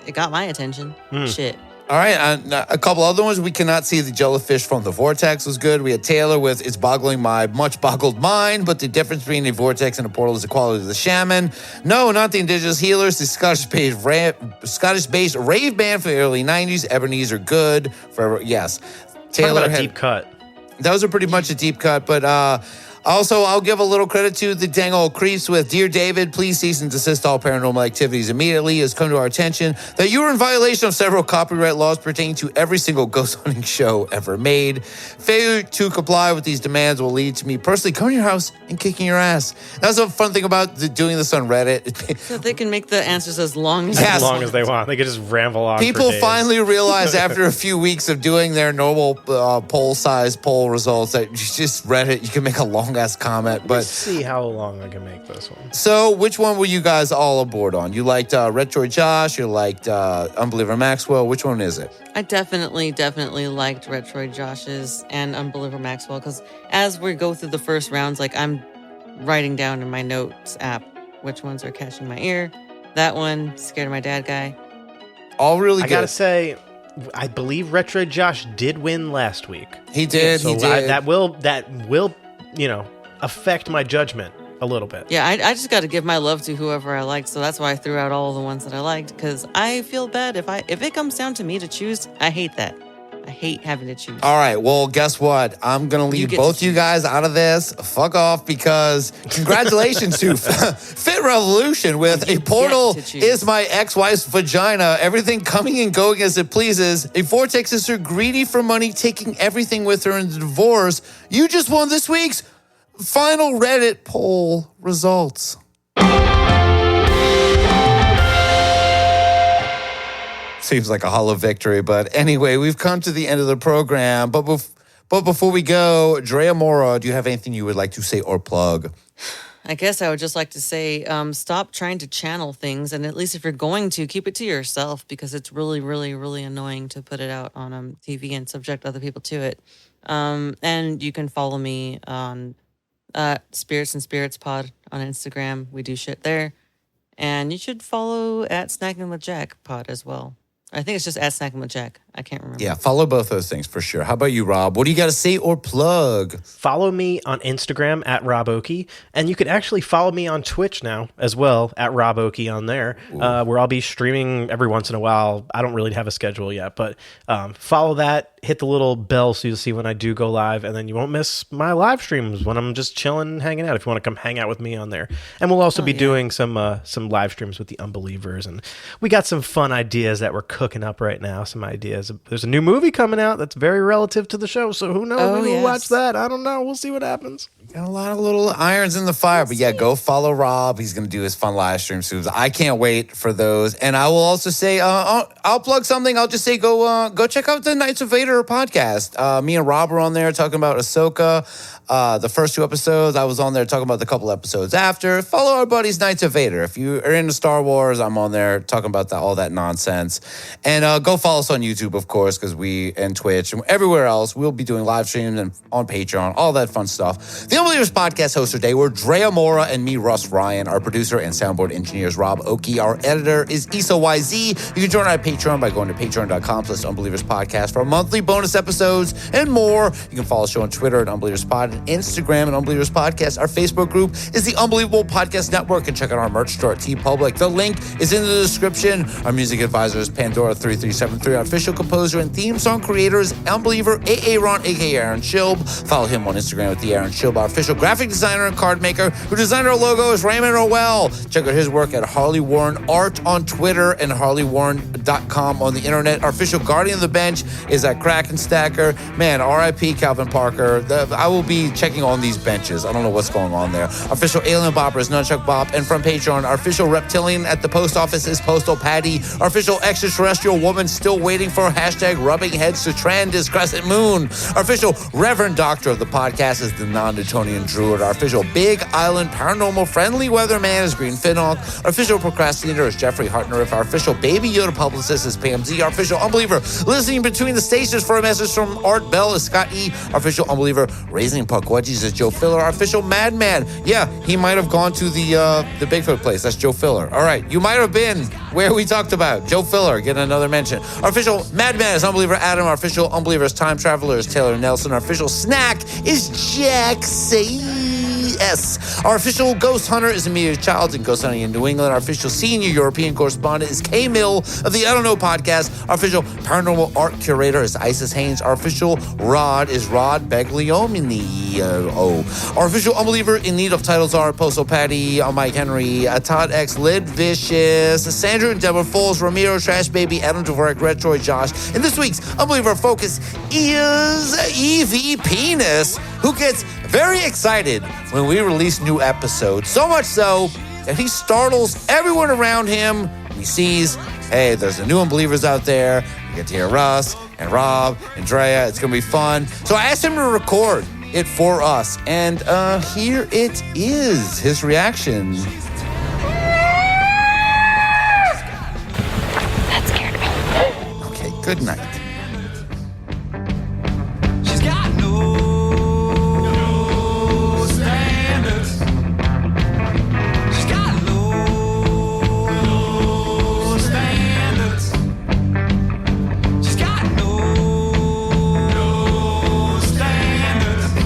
It got my attention. Shit. All right, a couple other ones. We cannot see the jellyfish from the vortex was good. We had Taylor with It's Boggling My Much Boggled Mind, but the difference between a vortex and a portal is the quality of the shaman. No, not the Indigenous Healers. The Scottish-based rave band from the early 90s. Ebenezer Good. Yes. Taylor had a deep cut. Those are pretty much a deep cut, but also, I'll give a little credit to the dang old creeps with, Dear David, please cease and desist all paranormal activities immediately. It has come to our attention that you were in violation of several copyright laws pertaining to every single ghost hunting show ever made. Failure to comply with these demands will lead to me personally coming to your house and kicking your ass. That's a fun thing about doing this on Reddit. So they can make the answers as long as they want. They can just ramble on. People finally realize after a few weeks of doing their normal poll results that just Reddit, you can make a long ass comment. But let's see how long I can make this one. So which one were you guys all aboard on? You liked Retroid Josh, you liked Unbeliever Maxwell. Which one is it? I definitely liked Retroid Josh's and Unbeliever Maxwell, because as we go through the first rounds, like, I'm writing down in my notes app which ones are catching my ear. That one, Scared of My Dad guy. All really good. I gotta say, I believe Retroid Josh did win last week. He did. So he did. That will affect my judgment a little bit. Yeah, I just got to give my love to whoever I liked, so that's why I threw out all the ones that I liked, because I feel bad if it comes down to me to choose. I hate that. I hate having to choose. All right, well, guess what? I'm going to leave both you guys out of this. Fuck off, because congratulations to Fit Revolution with A Portal is my ex-wife's vagina. Everything coming and going as it pleases. A vortex is her greedy for money, taking everything with her in the divorce. You just won this week's final Reddit poll results. Seems like a hollow victory, but anyway, we've come to the end of the program. But before we go, Drea, Mora, do you have anything you would like to say or plug? I guess I would just like to say, stop trying to channel things, and at least if you're going to, keep it to yourself, because it's really, really, really annoying to put it out on TV and subject other people to it. And you can follow me on Spirits and Spirits Pod on Instagram. We do shit there. And you should follow at Snacking with Jack Pod as well. I think it's just at Snacking with Jack. I can't remember. Yeah, follow both those things for sure. How about you, Rob? What do you got to say or plug? Follow me on Instagram at Rob Okey, and you can actually follow me on Twitch now as well at Rob Okey on there, where I'll be streaming every once in a while. I don't really have a schedule yet, but follow that. Hit the little bell so you'll see when I do go live, and then you won't miss my live streams when I'm just chilling, hanging out. If you want to come hang out with me on there, and we'll also be doing some live streams with the Unbelievers, and we got some fun ideas that we're cooking up right now. Some ideas. There's a new movie coming out that's very relative to the show, so who knows? Maybe we'll watch that. I don't know. We'll see what happens. Got a lot of little irons in the fire, but yeah, go follow Rob. He's going to do his fun live stream soon. I can't wait for those. And I will also say, I'll plug something. I'll just say, go check out the Knights of Vader podcast. Me and Rob were on there talking about Ahsoka. The first 2 episodes, I was on there talking about the couple episodes after. Follow our buddies Knights of Vader. If you are into Star Wars, I'm on there talking about all that nonsense. And go follow us on YouTube, of course, because and Twitch and everywhere else, we'll be doing live streams and on Patreon, all that fun stuff. The Unbelievers podcast hosts today were Drea, Mora, and me, Rus Ryan. Our producer and soundboard engineer is Rob Okey. Our editor is Eisa YZ. You can join our Patreon by going to patreon.com/Unbelievers Podcast for monthly bonus episodes and more. You can follow the show on Twitter at Unbelievers Pod and Instagram at Unbelievers Podcast. Our Facebook group is the Unbelievable Podcast Network, and check out our merch store at TeePublic. The link is in the description. Our music advisor is Pandora Pandora 3373. Our official composer and theme song creator is Unbeliever Aaron, aka Aaron Schilb. Follow him on Instagram with the Aaron Schilb. Our official graphic designer and card maker who designed our logo is Raymond Rowell. Check out his work at Harley Warren Art on Twitter and harleywarren.com on the internet. Our official guardian of the bench is at Kraken Stacker. Man, RIP Calvin Parker. I will be checking on these benches. I don't know what's going on there. Our official alien bopper is Nunchuck Bop. And from Patreon, our official reptilian at the post office is Postal Patty. Our official extraterrestrial woman still waiting for hashtag rubbing heads to trend is Crescent Moon. Our official Reverend Doctor of the podcast is the non-Newtonian Druid. Our official Big Island paranormal friendly weatherman is Green Finhawk. Our official procrastinator is Jeffrey Hartner. Our official Baby Yoda publicist is Pam Z. Our official Unbeliever listening between the stations for a message from Art Bell is Scott E. Our official Unbeliever raising puck wedgies is Joe Filler. Our official Madman, yeah, he might have gone to the Bigfoot place. That's Joe Filler. All right, you might have been where we talked about Joe Filler getting another mention. Our official Madman is Unbeliever Adam. Our official Unbeliever is Time Traveler is Taylor Nelson. Our official Snack is Jack C.S. Our official Ghost Hunter is Amelia Childs and Ghost Hunting in New England. Our official Senior European Correspondent is Kay Mill of the I Don't Know podcast. Our official Paranormal Art Curator is Isis Haynes. Our official Rod is Rod Begliomini. Our official Unbeliever in need of titles are Postal Patty, Mike Henry, Todd X, Lid Vicious, Sandra and Deborah Foles, Ramiro, Trash Baby, Adam Dvorak, Retroid Josh. And this week's Unbeliever focus is Evie Penis, who gets very excited when we release new episodes. So much so that he startles everyone around him. He sees, hey, there's the new Unbelievers out there. You get to hear Russ and Rob and Drea. It's going to be fun. So I asked him to record it for us. And here it is, his reaction. That scared me. Okay, good night. She's got no standards. She's got no standards. She's got no standards.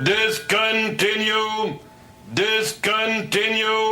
Discontinue! Discontinue!